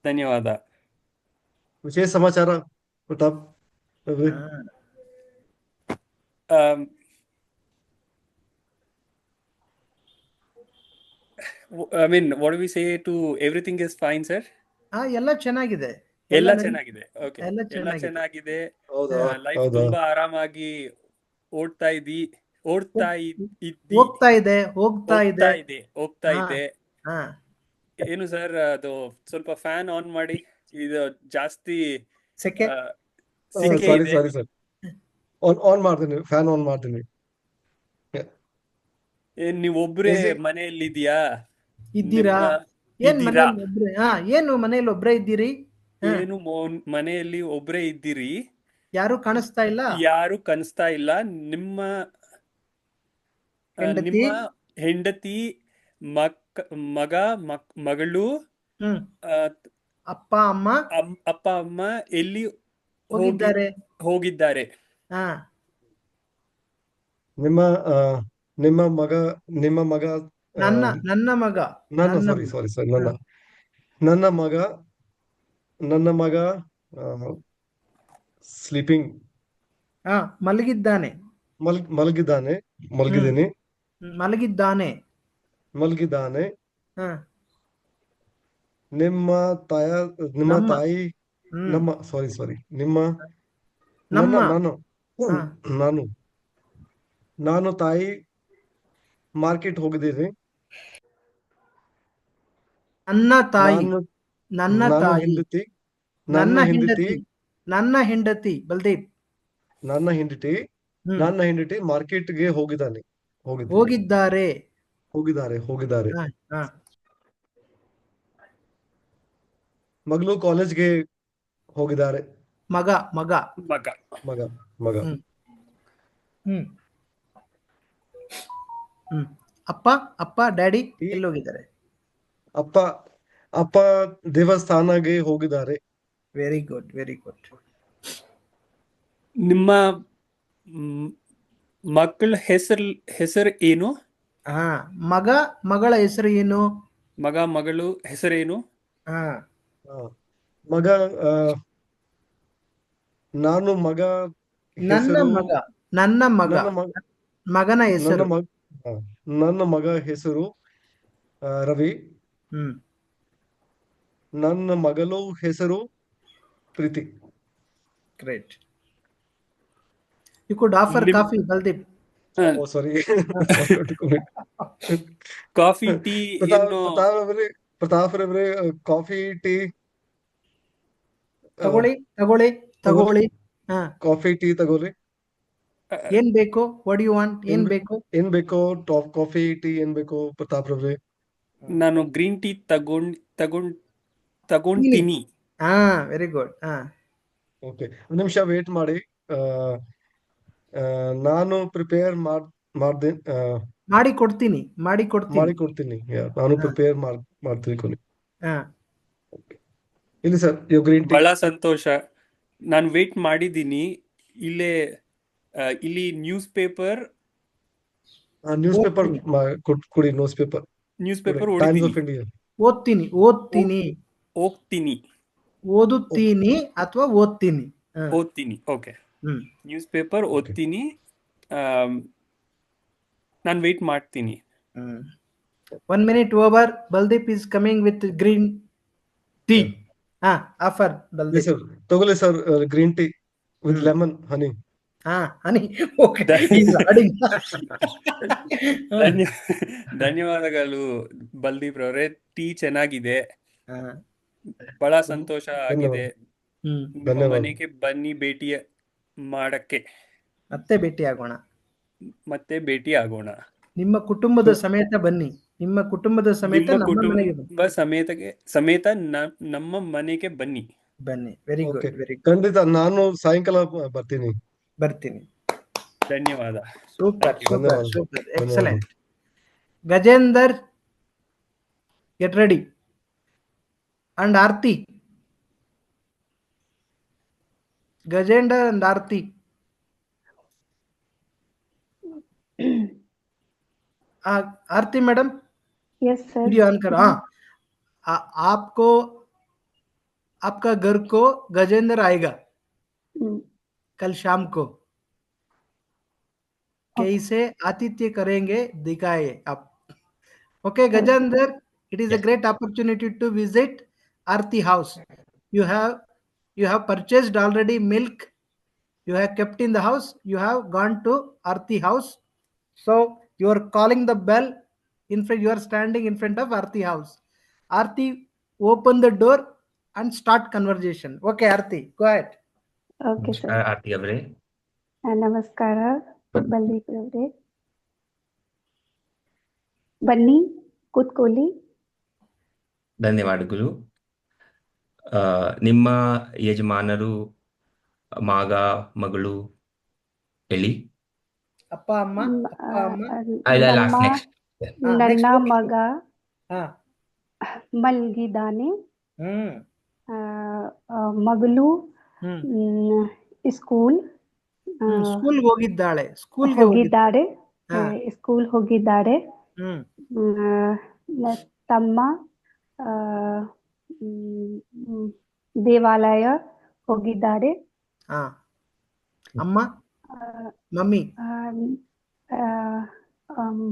Speaker 3: ಧನ್ಯವಾದ.
Speaker 5: ವಿಶೇಷ ಸಮಾಚಾರ Pratap.
Speaker 3: I mean, what do we say to everything is fine, sir?
Speaker 2: ಎಲ್ಲ ಚೆನ್ನಾಗಿದೆ.
Speaker 3: ಓಕೆ, ಎಲ್ಲ ಚೆನ್ನಾಗಿದೆ. ಲೈಫ್ ತುಂಬಾ ಆರಾಮಾಗಿ ಹೋಗ್ತಾ ಇದೆ. ಏನು ಸರ್, ಅದು ಸ್ವಲ್ಪ ಫ್ಯಾನ್ ಆನ್ ಮಾಡಿ, ಇದು ಜಾಸ್ತಿ
Speaker 2: ಸೆಕೆ.
Speaker 5: ಸಾರಿ ಸರ್, ಆನ್ ಮಾಡ್ತೀನಿ, ಫ್ಯಾನ್ ಆನ್ ಮಾಡ್ತೀನಿ.
Speaker 3: ಏನ್ ನೀವು ಒಬ್ರೇ ಮನೆಯಲ್ಲಿ
Speaker 2: ಇದ್ದೀರಾ? ಏನು ಮನೆಯಲ್ಲಿ ಒಬ್ರೇ ಇದ್ದೀರಿ?
Speaker 3: ಏನು ಮನೆಯಲ್ಲಿ ಒಬ್ರೇ ಇದ್ದೀರಿ?
Speaker 2: ಯಾರು ಕಾಣಿಸ್ತಾ ಇಲ್ಲ? ನಿಮ್ಮ ಹೆಂಡತಿ, ಮಗಳು, ಅಪ್ಪ ಅಮ್ಮ ಎಲ್ಲಿ ಹೋಗಿದ್ದಾರೆ?
Speaker 5: ನಿಮ್ಮ ಮಗ
Speaker 2: ನನ್ನ ಮಗ
Speaker 5: ಸ್ಲೀಪಿಂಗ್,
Speaker 2: ಮಲಗಿದ್ದಾನೆ.
Speaker 5: ನಿಮ್ಮ ತಾಯಿ, ನಾನು ತಾಯಿ ಮಾರ್ಕೆಟ್ ಹೋಗಿದ್ದೀನಿ.
Speaker 2: ನನ್ನ ಹೆಂಡತಿ ಬಲ್ದೀಪ್,
Speaker 5: ನನ್ನ ಹೆಂಡತಿ ಮಾರ್ಕೆಟ್ಗೆ
Speaker 2: ಹೋಗಿದ್ದಾರೆ.
Speaker 5: ಮಗಳು ಕಾಲೇಜ್ಗೆ ಹೋಗಿದ್ದಾರೆ.
Speaker 2: ಮಗ. ಅಪ್ಪ ಡ್ಯಾಡಿ ಎಲ್ಲಿ ಹೋಗಿದ್ದಾರೆ?
Speaker 5: ಅಪ್ಪ ದೇವಸ್ಥಾನಕ್ಕೆ ಹೋಗಿದ್ದಾರೆ.
Speaker 2: Very good.
Speaker 3: ನಿಮ್ಮ ಮಕ್ಕಳ ಹೆಸರು ಏನು?
Speaker 2: ಮಗಳ ಹೆಸರು ಏನು?
Speaker 3: ಮಗಳು ಹೆಸರೇನು?
Speaker 5: ಮಗ,
Speaker 2: ನನ್ನ ಮಗನ ಹೆಸರು,
Speaker 5: ನನ್ನ ಮಗ ಹೆಸರು ರವಿ. ನನ್ನ ಮಗಳು ಹೆಸರು Preethi.
Speaker 2: Great. You could offer coffee, Baldeep.
Speaker 5: Sorry,
Speaker 3: coffee, tea.
Speaker 5: Pratap ಅವರೇ, ಕಾಫಿ, ಟೀ
Speaker 2: ತಗೊಳ್ಳಿ.
Speaker 5: ಕಾಫಿ, ಟೀ ತಗೊಳ್ಳಿ.
Speaker 2: ಏನ್ ಬೇಕು? What you want? ಏನ್ ಬೇಕು?
Speaker 5: ಕಾಫಿ, ಟೀ ಏನ್ ಬೇಕು ಪ್ರತಾಪ್ ಅವರೇ?
Speaker 3: ನಾನು ಗ್ರೀನ್ ಟೀ ತಗೊಂತೀನಿ.
Speaker 2: ಹಾ, ವೆರಿ ಗುಡ್.
Speaker 5: ಓಕೆ, ಒಂದು ನಿಮಿಷ ವೇಟ್ ಮಾಡಿ. ಆ, ಆ, ನಾನು ಪ್ರಿಪೇರ್ ಮಾಡ್ದೆ
Speaker 2: ಮಾಡಿ ಕೊಡ್ತೀನಿ.
Speaker 5: ಮಾಡಿ ಕೊಡ್ತೀನಿ. ನಾನು ಪ್ರಿಪೇರ್ ಮಾಡ್ತೀನಿ ಕೊನೆ. ಇಲ್ಲಿ ಸರ್ ಗ್ರೀನ್ ಟೀ.
Speaker 3: ಬಹಳ ಸಂತೋಷ. ನಾನು ವೇಟ್ ಮಾಡಿದ್ದೀನಿ. ಇಲ್ಲಿ ನ್ಯೂಸ್ ಪೇಪರ್
Speaker 5: ಕೊಡಿ. News paper times of India.
Speaker 2: ಓದ್ತೀನಿ.
Speaker 3: ಹೋಗ್ತೀನಿ.
Speaker 2: ಓದುತ್ತೀನಿ ಅಥವಾ ಓದ್ತೀನಿ.
Speaker 3: ಓದ್ತೀನಿ. ಓಕೆ, ನ್ಯೂಸ್ ಪೇಪರ್ ಓದ್ತೀನಿ. ನಾನು ವೇಟ್ ಮಾಡ್ತೀನಿ.
Speaker 2: 1 minute over. Baldeep is coming with green tea. Offer Baldeep.
Speaker 5: Sir ತಗೊಳ್ಳಿ sir, green tea with lemon honey.
Speaker 2: Honey. Okay,
Speaker 3: ಧನ್ಯವಾದಗಳು ಬಲ್ದೀಪ್ ರವರೇ. ಟೀ ಚೆನ್ನಾಗಿದೆ. ಬಹಳ ಸಂತೋಷ ಆಗಿದೆ. ನಿಮ್ಮ ಮನೆಗೆ ಬನ್ನಿ ಭೇಟಿ ಮಾಡಕ್ಕೆ.
Speaker 2: ಮತ್ತೆ ಭೇಟಿ ಆಗೋಣ. ನಿಮ್ಮ ಕುಟುಂಬದ ಸಮೇತ ಬನ್ನಿ. ನಿಮ್ಮ ಕುಟುಂಬದ ಸಮೇತ
Speaker 3: ನಮ್ಮ ಮನೆಗೆ ಬನ್ನಿ.
Speaker 2: Very good, very good.
Speaker 5: ಖಂಡಿತ ನಾನು ಸಾಯಂಕಾಲ ಬರ್ತೀನಿ.
Speaker 3: ಧನ್ಯವಾದ.
Speaker 2: Super, excellent. Gajender, get ready. And Aarti. Gajender and Aarti. Aarti madam.
Speaker 4: Yes sir.
Speaker 2: Video on करो. आपको आपका घर को गजेंद्र आएगा कल शाम को. कैसे आतिथ्य करेंगे दिखाए आप. Okay Gajendra, it is a great opportunity to visit Aarti house. You have purchased already milk. You have kept in the house. You have gone to Aarti house. So you are calling the bell in front. You are standing in front of Aarti house. Aarti, open the door and start conversation. Okay, Aarti, go ahead.
Speaker 4: Okay, sir.
Speaker 1: Aarti avare.
Speaker 4: ನಮಸ್ಕಾರ ಬಲ್ದೀಪ್ ಅವರೇ. ಬನ್ನಿ ಕೂತ್ಕೊಳ್ಳಿ.
Speaker 1: ಧನ್ಯವಾದಗಳು. ನಿಮ್ಮ ಯಜಮಾನರು, ಮಗ, ಮಗಳು ಹೇಳಿ.
Speaker 2: ಅಪ್ಪ ಅಮ್ಮ.
Speaker 4: ನನ್ನ ಮಗ ಮಲಗಿದ್ದಾನೆ. ಮಗಳು ಸ್ಕೂಲ್ ಹೋಗಿದ್ದಾಳೆ. ತಮ್ಮ ದೇವಾಲಯ ಹೋಗಿದ್ದಾರೆ.
Speaker 2: ಅಮ್ಮ ಮಮ್ಮಿ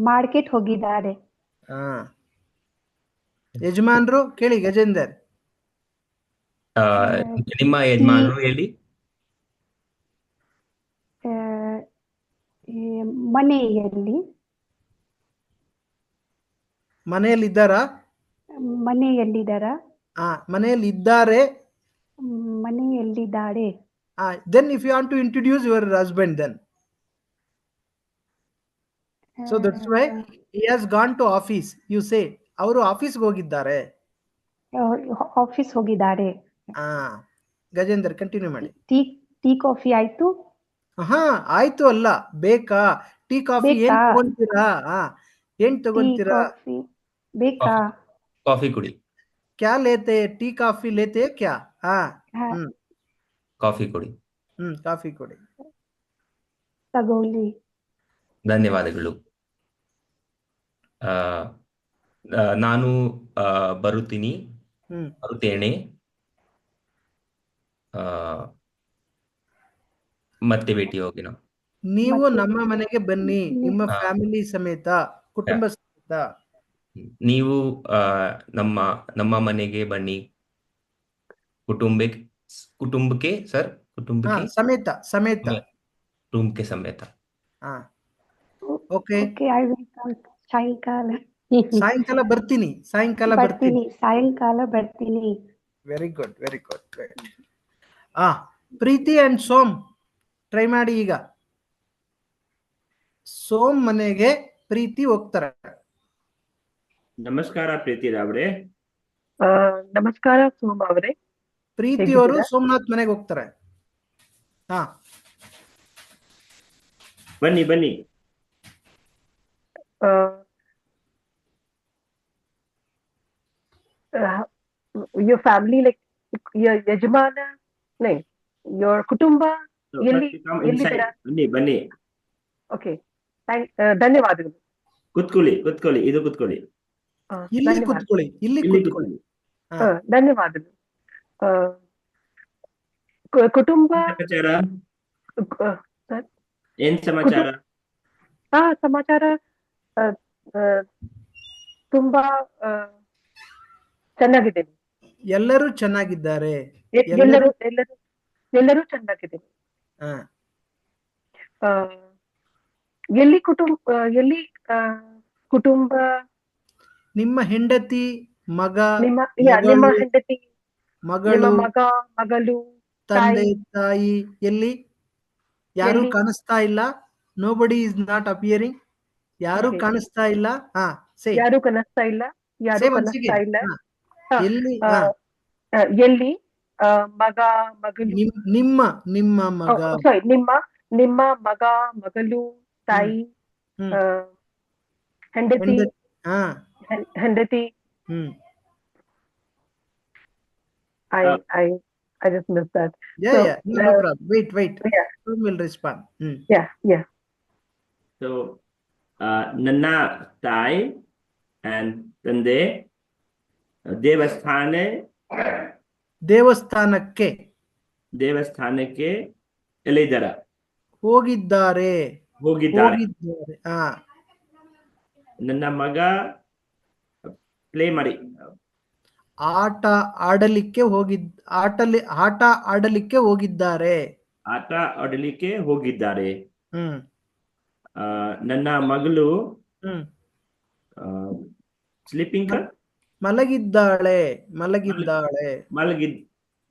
Speaker 4: ಮಾರ್ಕೆಟ್ ಹೋಗಿದ್ದಾರೆ.
Speaker 2: ಯಜಮಾನರು ಕೇಳಿ ಗಜೇಂದರ್.
Speaker 1: ನಿಮ್ಮ ಯಜಮಾನರು ಹೇಳಿ.
Speaker 2: ಮನೆಯಲ್ಲಿದ್ದಾರಾ? ಮನೆಯಲ್ಲಿದ್ದಾರೆ. Then if you want to introduce your husband, then so that's why he has gone to office. You say ಅವರು ಆಫೀಸ್ಗೆ ಹೋಗಿದ್ದಾರೆ. ಗಜೇಂದರ್ ಕಂಟಿನ್ಯೂ ಮಾಡಿ.
Speaker 4: ಟೀ ಕಾಫಿ ಆಯ್ತು?
Speaker 2: ಆಯ್ತು ಅಲ್ಲ, ಬೇಕಾ? ಟೀ ಕಾಫಿ ಏನ್ ತಗೊಂತೀರಾ? ಏನ್ ತಗೊಂತೀರಾ?
Speaker 4: ಬೇಕಾ?
Speaker 1: ಕಾಫಿ ಕುಡಿ.
Speaker 2: ಕ್ಯಾ ಲೇತೆ? ಟೀ ಕಾಫಿ ಲೇತೆ ಕ್ಯಾ?
Speaker 1: ಕಾಫಿ ಕೊಡಿ.
Speaker 2: ಕಾಫಿ ಕೊಡಿ.
Speaker 4: ತಗೊಳ್ಳಿ.
Speaker 1: ಧನ್ಯವಾದಗಳು. ನಾನು ಬರುತ್ತೇನೆ. ಮತ್ತೆ ಭೇಟಿ ಹೋಗೋಣ.
Speaker 2: ನೀವು ನಮ್ಮ ಮನೆಗೆ ಬನ್ನಿ, ನಿಮ್ಮ ಫ್ಯಾಮಿಲಿ ಸಮೇತ, ಕುಟುಂಬ ಸಮೇತ.
Speaker 1: ನೀವು ನಮ್ಮ ಮನೆಗೆ ಬನ್ನಿ, ಕುಟುಂಬಕ್ಕೆ ಸರ್,
Speaker 2: ಸಮೇತ.
Speaker 1: ಕುಟುಂಬಕ್ಕೆ ಸಮೇತ.
Speaker 2: ಓಕೆ,
Speaker 4: ಸಾಯಂಕಾಲ
Speaker 2: ಬರ್ತೀನಿ. Very good, very good. Preethi and Som try ಮಾಡಿ. ಈಗ ಸೋಮ್ ಮನೆಗೆ ಪ್ರೀತಿ ಹೋಗ್ತಾರೆ.
Speaker 6: ನಮಸ್ಕಾರ ಪ್ರೀತಿ ಅವರೇ.
Speaker 7: ನಮಸ್ಕಾರ ಸೋಮ ಅವರೇ,
Speaker 2: ಪ್ರೀತಿ ಅವರು ಸೋಮನಾಥ್ ಮನೆಗೆ ಹೋಗ್ತಾರೆ. ಹಾ,
Speaker 6: ಬನ್ನಿ ಬನ್ನಿ.
Speaker 7: your family, like your ಯಜಮಾನ, your ಕುಟುಂಬ ಎಲ್ಲಿದ್ದೀರಾ?
Speaker 6: ಬನ್ನಿ ಬನ್ನಿ.
Speaker 7: ಓಕೆ, ಧನ್ಯವಾದಗಳು.
Speaker 6: ಕುತ್ಕೊಳ್ಳಿ ಕುತ್ಕೊಳ್ಳಿ, ಇದು ಕುತ್ಕೊಳ್ಳಿ.
Speaker 2: ಇಲ್ಲಿ ಕುತ್ಕೊಳ್ಳಿ, ಇಲ್ಲಿ ಕುತ್ಕೊಳ್ಳಿ.
Speaker 7: ಧನ್ಯವಾದಗಳು. ಕುಟುಂಬ
Speaker 6: ಸಮಾಚಾರ
Speaker 7: ಸರ್,
Speaker 6: ಏನ್ ಸಮಾಚಾರ?
Speaker 7: ಸಮಾಚಾರ ತುಂಬಾ ಚೆನ್ನಾಗಿದ್ದೇನೆ.
Speaker 2: ಎಲ್ಲರೂ ಚೆನ್ನಾಗಿದ್ದಾರೆ.
Speaker 7: ಎಲ್ಲರೂ ಚೆನ್ನಾಗಿದ್ದೇನೆ.
Speaker 2: ಹಾ,
Speaker 7: ಎಲ್ಲಿ ಕುಟುಂಬ?
Speaker 2: ನಿಮ್ಮ ಹೆಂಡತಿ, ಮಗ,
Speaker 7: ನಿಮ್ಮ
Speaker 2: ಮಗಳು,
Speaker 7: ಹೆಂಡತಿ,
Speaker 2: ಮಗಳು,
Speaker 7: ಮಗ, ಮಗಳು,
Speaker 2: ತಂದೆ, ತಾಯಿ ಎಲ್ಲಿ? ಯಾರು
Speaker 7: ಎಲ್ಲಿ?
Speaker 2: ಕಾಣಿಸ್ತಾ ಇಲ್ಲ. Nobody is not appearing. ಯಾರು
Speaker 7: Okay.
Speaker 2: ಕಾಣಿಸ್ತಾ ಇಲ್ಲ. ಹಾ, ಸೇ
Speaker 7: ಯಾರು ಕಾಣಿಸ್ತಾ ಇಲ್ಲ. ಯಾರು
Speaker 2: Say once
Speaker 7: ಕಾಣಿಸ್ತಾ
Speaker 2: again.
Speaker 7: ಇಲ್ಲ.
Speaker 2: ಹಾ. ಎಲ್ಲಿ?
Speaker 7: ಆ,
Speaker 2: ಹಾ.
Speaker 7: ಎಲ್ಲಿ? ಮಗ, ಮಗಳು,
Speaker 2: ನಿಮ್ಮ ಮಗ.
Speaker 7: ಸಾರಿ, ನಿಮ್ಮ ಮಗ, ಮಗಳು, ತಾಯಿ,
Speaker 2: ಹ್ಮ್.
Speaker 7: ಹೆಂಡತಿ,
Speaker 2: ಹಾ.
Speaker 7: ಹೆಂಡತಿ.
Speaker 2: ಹ್ಮ್.
Speaker 7: I just missed that.
Speaker 2: Yeah,
Speaker 7: So,
Speaker 2: yeah, no problem. Wait.
Speaker 7: Yeah.
Speaker 2: Soon will respond.
Speaker 7: Yeah.
Speaker 6: So ನನ್ನ ತಾಯಿ and ತಂದೆ ದೇವಸ್ಥಾನಕ್ಕೆ ಎಲ್ಲಿದ್ದಾರ?
Speaker 2: ಹೋಗಿದ್ದಾರೆ. ಹಾ.
Speaker 6: ನನ್ನ ಮಗ ಪ್ಲೇ ಮಾಡಿ
Speaker 2: ಆಟ ಆಡಲಿಕ್ಕೆ ಹೋಗಿದ್ದಾರೆ.
Speaker 6: ಆಟ ಆಡಲಿಕ್ಕೆ ಹೋಗಿದ್ದಾರೆ.
Speaker 2: ಹ್ಮ್.
Speaker 6: ನನ್ನ ಮಗಳು
Speaker 2: ಹ್ಮ್.
Speaker 6: ಸ್ಲೀಪಿಂಗ್
Speaker 2: ಮಲಗಿದ್ದಾಳೆ.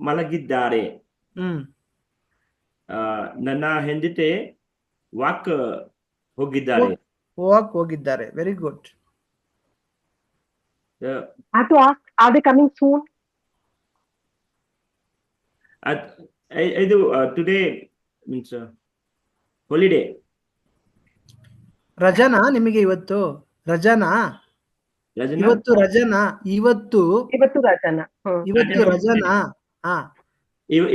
Speaker 6: ಮಲಗಿದ್ದಾರೆ.
Speaker 2: ಹ್ಮ್.
Speaker 6: ನನ್ನ ಹೆಂಡತಿ ವಾಕ್ ಹೋಗಿದ್ದಾರೆ.
Speaker 2: Very good.
Speaker 7: I have to ask, are they coming soon?
Speaker 6: ಇದು ಟುಡೇ ಮೀನ್ಸ್ ಹಾಲಿಡೇ.
Speaker 2: ರಜನಾ ನಿಮಗೆ ಇವತ್ತು? ರಜನಾ? ಇವತ್ತು ರಜನಾ? ಇವತ್ತು
Speaker 7: ರಜನಾ.
Speaker 2: ರಜನಾ? ಹಾ.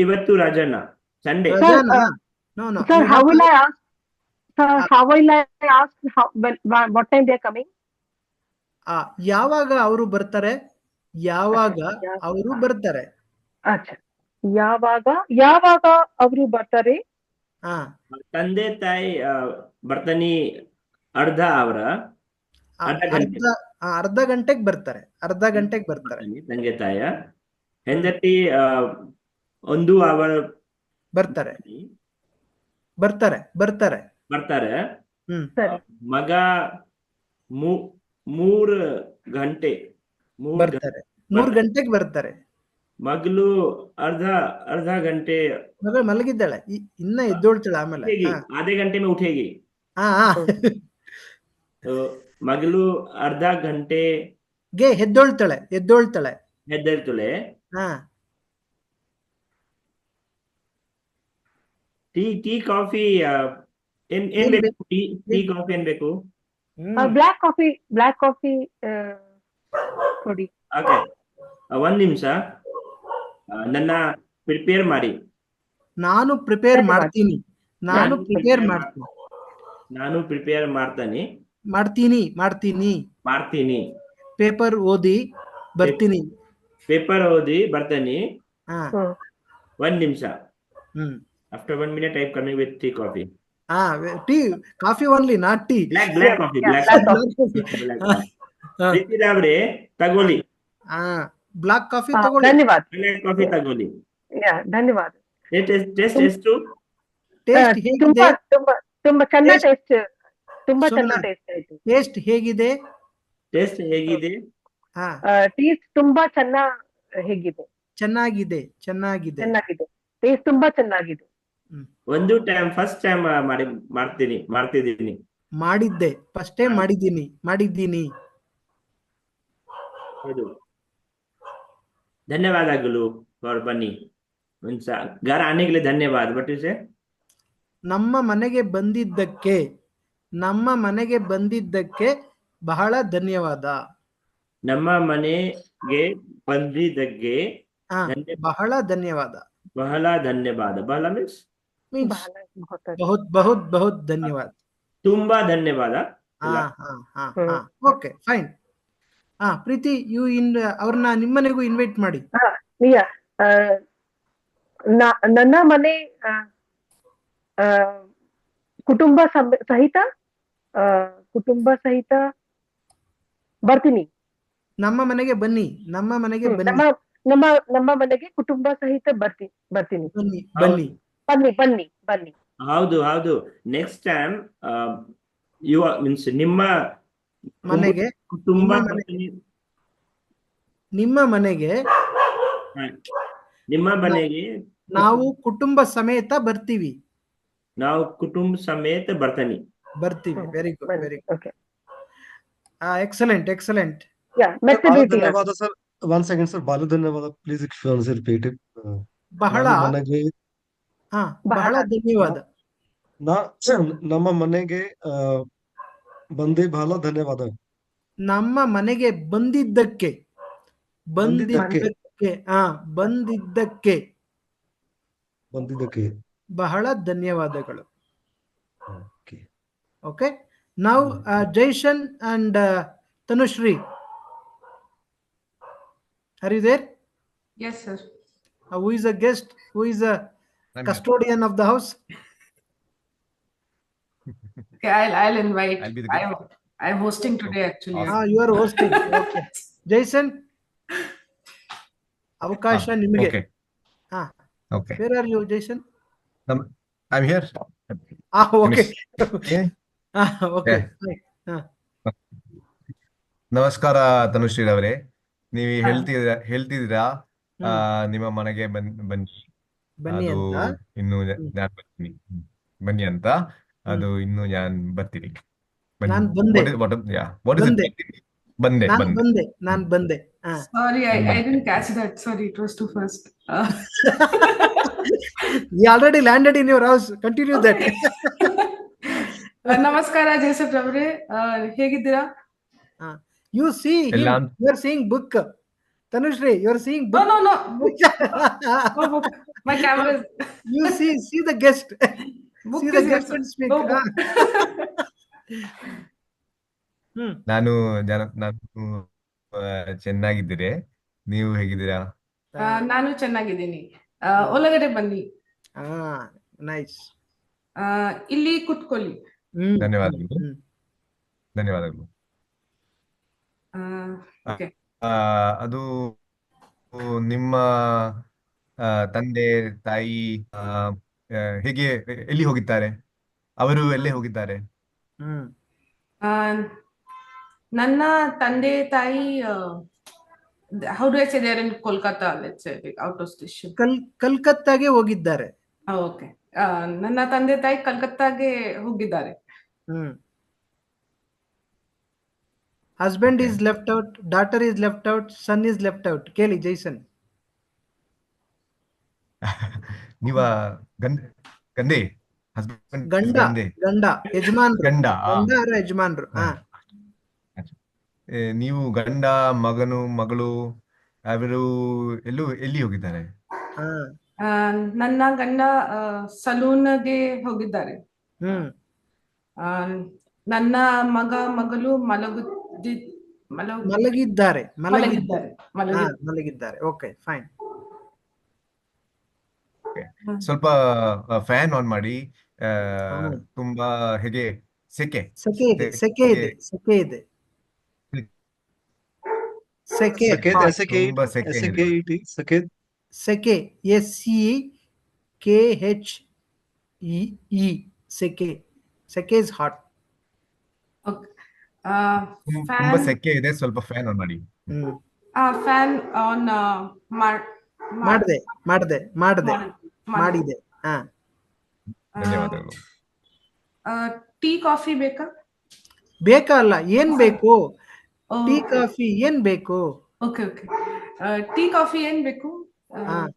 Speaker 6: ಇವತ್ತು ರಜನಾ, Sunday.
Speaker 2: ರಜನಾ? No.
Speaker 7: Sir, how will I ask? What time they are coming?
Speaker 2: ಯಾವಾಗ ಅವರು ಬರ್ತಾರೆ?
Speaker 7: ಅಚ್ಚಾ, ಯಾವಾಗ ಅವರು ಬರ್ತಾರೆ?
Speaker 6: ತಂದೆ ತಾಯಿ ಬರ್ತಾನೆ ಅರ್ಧ
Speaker 2: ಗಂಟೆಗೆ ಬರ್ತಾರೆ.
Speaker 6: ತಂದೆ ತಾಯ ಹೆಂಡತಿ 1 ಅವರ್
Speaker 2: ಬರ್ತಾರೆ. ಹ್ಮ್.
Speaker 7: ಸರಿ.
Speaker 6: ಮಗ 3 ಗಂಟೆ
Speaker 2: ಬರ್ತಾರೆ. 3 ಗಂಟೆಗೆ ಬರ್ತಾರೆ.
Speaker 6: ಮಗಳು ಅರ್ಧ ಗಂಟೆ.
Speaker 2: ಮಗಳು ಮಲಗಿದ್ದಾಳೆ, ಇನ್ನ ಎದ್ದೋಳ್ತಾಳೆ ಆಮೇಲೆ.
Speaker 6: ಆಧೆ ಗಂಟೆ ಮೇ ಉಠೇಗಿ. ಮಗಳು ಅರ್ಧ ಗಂಟೆಗೆ ಎದ್ದೋಳ್ತಾಳೆ. ಹಾ. ಟೀ ಕಾಫಿ ಏನ್ ಬೇಕು? ಟೀ ಕಾಫಿ ಏನ್ ಬೇಕು?
Speaker 7: ಬ್ಲಾಕ್ ಕಾಫಿ ಕೊಡಿ.
Speaker 6: ಓಕೆ, 1 ನಿಮಿಷ. ನನ್ನ ಪ್ರಿಪೇರ್ ಮಾಡಿ.
Speaker 2: ನಾನು ಪ್ರಿಪೇರ್ ಮಾಡ್ತೀನಿ. ಪೇಪರ್ ಓದಿ ಬರ್ತೀನಿ.
Speaker 6: 1 ನಿಮಿಷ. After 1 minute, I am coming with tea, coffee.
Speaker 2: Tea, coffee only, not tea.
Speaker 6: Black coffee. ಅವರೇ ತಗೊಳ್ಳಿ.
Speaker 2: ಬ್ಲಾಕ್ ಕಾಫಿ ತಗೊಳ್ಳಿ.
Speaker 7: ಧನ್ಯವಾದ.
Speaker 6: ಬ್ಲಾಕ್ ಕಾಫಿ ತಗೊಳ್ಳಿ.
Speaker 7: ಧನ್ಯವಾದ.
Speaker 6: ಟೇಸ್ಟ್ ಎಷ್ಟು?
Speaker 2: ಟೇಸ್ಟ್ ಹೇಗಿದೆ?
Speaker 7: ತುಂಬಾ ಚೆನ್ನಾಗಿ ಟೇಸ್ಟ್. ತುಂಬಾ ಚೆನ್ನಾಗಿ ಟೇಸ್ಟ್ ಆಯ್ತು.
Speaker 2: ಟೇಸ್ಟ್ ಹೇಗಿದೆ?
Speaker 6: ಟೇಸ್ಟ್
Speaker 7: ತುಂಬಾ ಹೇಗಿದೆ?
Speaker 2: ಚೆನ್ನಾಗಿದೆ.
Speaker 7: ಟೇಸ್ಟ್ ತುಂಬಾ ಚೆನ್ನಾಗಿದೆ.
Speaker 6: ಒಂದು ಟೈಮ್ ಫಸ್ಟ್ ಟೈಮ್ ಮಾಡ್ತಿದ್ದೀನಿ.
Speaker 2: ಫಸ್ಟ್ ಟೈಮ್ ಮಾಡಿದ್ದೀನಿ.
Speaker 6: ಹೌದು. ಧನ್ಯವಾದಗಳು ಫಾರ್ ಬನ್ನಿ. घर आने के लिए धन्यवाद. What you say?
Speaker 2: ನಮ್ಮ ಮನೆಗೆ ಬಂದಿದ್ದಕ್ಕೆ, ನಮ್ಮ ಮನೆಗೆ ಬಂದಿದ್ದಕ್ಕೆ ಬಹಳ ಧನ್ಯವಾದ.
Speaker 6: ನಮ್ಮ ಮನೆಗೆ ಬಂದಿದ್ದಕ್ಕೆ
Speaker 2: ಬಹಳ ಧನ್ಯವಾದ.
Speaker 6: ಬಹಳ ಧನ್ಯವಾದ. ಬಹಳ ಮೀನ್ಸ್
Speaker 2: ಬಹುತ್ ಬಹುತ್ ಬಹುತ್ ಧನ್ಯವಾದ.
Speaker 6: ತುಂಬಾ ಧನ್ಯವಾದ.
Speaker 2: Okay fine. ಪ್ರೀತಿ, ಅವ್ರನ್ನ ನಿಮ್ಮನೆಗೂ ಇನ್ವೈಟ್ ಮಾಡಿ.
Speaker 7: ನನ್ನ ಮನೆ ಕುಟುಂಬ ಸಹಿತ ಬರ್ತೀನಿ.
Speaker 2: ನಮ್ಮ ಮನೆಗೆ ಬನ್ನಿ. ನಮ್ಮ ಮನೆಗೆ ಬನ್ನಿ.
Speaker 7: ನಮ್ಮ ಮನೆಗೆ ಕುಟುಂಬ ಸಹಿತ ಬರ್ತೀನಿ.
Speaker 2: ಬನ್ನಿ ಬನ್ನಿ
Speaker 7: ಬನ್ನಿ ಬನ್ನಿ.
Speaker 6: ಹೌದು ಹೌದು. ನೆಕ್ಸ್ಟ್ ಟೈಮ್ ಮೀನ್ಸ್ ನಿಮ್ಮ
Speaker 2: ಮನೆಗೆ,
Speaker 6: ಕುಟುಂಬ
Speaker 2: ನಿಮ್ಮ ಮನೆಗೆ ನಾವು ಕುಟುಂಬ ಸಮೇತ ಬರ್ತೀವಿ.
Speaker 6: ನಾವು ಕುಟುಂಬ ಸಮೇತ ಬರ್ತೀನಿ.
Speaker 2: Very good, very good. Excellent, excellent.
Speaker 5: ಧನ್ಯವಾದ ಸರ್. 1 second sir. ಬಹಳ ಧನ್ಯವಾದ. Please repeat it.
Speaker 2: ಬಹಳ ಬಹಳ ಧನ್ಯವಾದ.
Speaker 5: ನಮ್ಮ ಮನೆಗೆ ಬಂದಿ ಬಹಳ ಧನ್ಯವಾದ.
Speaker 2: ನಮ್ಮ ಮನೆಗೆ ಬಂದಿದ್ದಕ್ಕೆ ಬಹಳ ಧನ್ಯವಾದಗಳು. Okay. Now Jason and Tanushree, are you there?
Speaker 8: Yes, sir.
Speaker 2: Who is a guest? Who is a custodian of the house?
Speaker 8: Okay, I'll invite. I'm hosting today actually.
Speaker 2: You are hosting. Okay. Jason, ಅವಕಾಶ ನಿಮಗೆ.
Speaker 9: Okay.
Speaker 2: Where are you, Jason?
Speaker 9: I'm here.
Speaker 2: Okay. Okay.
Speaker 9: ನಮಸ್ಕಾರ ತನುಶ್ರೀ ಅವರೇ. ನೀವು ಹೇಳ್ತಿದ್ದೀರಾ ನಿಮ್ಮ ಮನೆಗೆ ಬನ್ನಿ ಅದು ಇನ್ನು ನಾನು ಬರ್ತೀನಿ, ಬನ್ನಿ ಅಂತ. ಅದು ಇನ್ನು ನಾನು ಬರ್ತೀನಿ.
Speaker 2: ಬಂದೆ.
Speaker 8: Sorry, I didn't catch that. Sorry, it was too fast.
Speaker 2: We already landed in your house. Continue that.
Speaker 8: ನಮಸ್ಕಾರ ಜೇಸಫ್ ಅವರೇ, ಹೇಗಿದ್ದೀರಾ?
Speaker 2: You see him. You are seeing book. Tanushree, you are seeing book.
Speaker 8: No. My camera is...
Speaker 2: You see the guest. See the guest and speak.
Speaker 9: ನಾನು ಚೆನ್ನಾಗಿದ್ದೀರಿ. ನೀವು ಹೇಗಿದ್ದೀರಾ?
Speaker 8: ನಾನು ಚೆನ್ನಾಗಿದ್ದೀನಿ. ಒಳಗಡೆ ಬನ್ನಿ.
Speaker 2: ನೈಸ್.
Speaker 8: ಇಲ್ಲಿ ಕುತ್ಕೊಳ್ಳಿ.
Speaker 9: ಧನ್ಯವಾದಗಳು. ಅದು ನಿಮ್ಮ ತಂದೆ ತಾಯಿ ಹೇಗೆ, ಎಲ್ಲಿ ಹೋಗಿದ್ದಾರೆ? ಅವರು ಎಲ್ಲೇ ಹೋಗಿದ್ದಾರೆ?
Speaker 8: ನನ್ನ ತಂದೆ ತಾಯಿ how do I say, they are in Kolkata, let's say, like out of station.
Speaker 2: ಕಲ್ಕತ್ತಾಗೆ ಹೋಗಿದ್ದಾರೆ.
Speaker 8: Okay. ನನ್ನ ತಂದೆ ತಾಯಿ ಕಲ್ಕತ್ತಾಗೆ ಹೋಗಿದ್ದಾರೆ.
Speaker 2: Husband is left out, daughter is left out, son is left out. ಕೇಳಿ ಜೈಸನ್.
Speaker 9: ನೀವ ಗಂಡ
Speaker 2: ಯಜಮಾನ್ರು.
Speaker 9: ನೀವು ಗಂಡ ಮಗಳು ಅವರು ಎಲ್ಲಿ ಹೋಗಿದ್ದಾರೆ?
Speaker 8: ನನ್ನ ಗಂಡ ಸಲೂನ್ಗೆ ಹೋಗಿದ್ದಾರೆ. ನನ್ನ ಮಗಳು
Speaker 2: ಮಲಗಿದ್ದಾರೆ. Okay fine.
Speaker 9: ಸ್ವಲ್ಪ ಫ್ಯಾನ್ ಆನ್ ಮಾಡಿ. ತುಂಬಾ ಹೇಗೆ ಸೆಕೆ
Speaker 2: ಇದೆ. ಸೆಕೆ ಸೆಕೆ ಇಸ್ ಹಾಟ್.
Speaker 9: ತುಂಬಾ ಸೆಕೆ ಇದೆ. ಸ್ವಲ್ಪ ಫ್ಯಾನ್ ಆನ್ ಮಾಡಿ.
Speaker 8: ಫ್ಯಾನ್ ಆನ್
Speaker 2: ಮಾಡಿದೆ.
Speaker 9: ಧನ್ಯವಾದಗಳು.
Speaker 8: ಟೀ ಕಾಫಿ ಬೇಕಾ?
Speaker 2: ಅಲ್ಲ, ಏನ್ ಬೇಕು? ಟೀ ಕಾಫಿ ಏನ್ ಬೇಕು?
Speaker 8: Okay okay. ಟೀ ಕಾಫಿ ಏನ್ ಬೇಕು?
Speaker 2: ಹಾ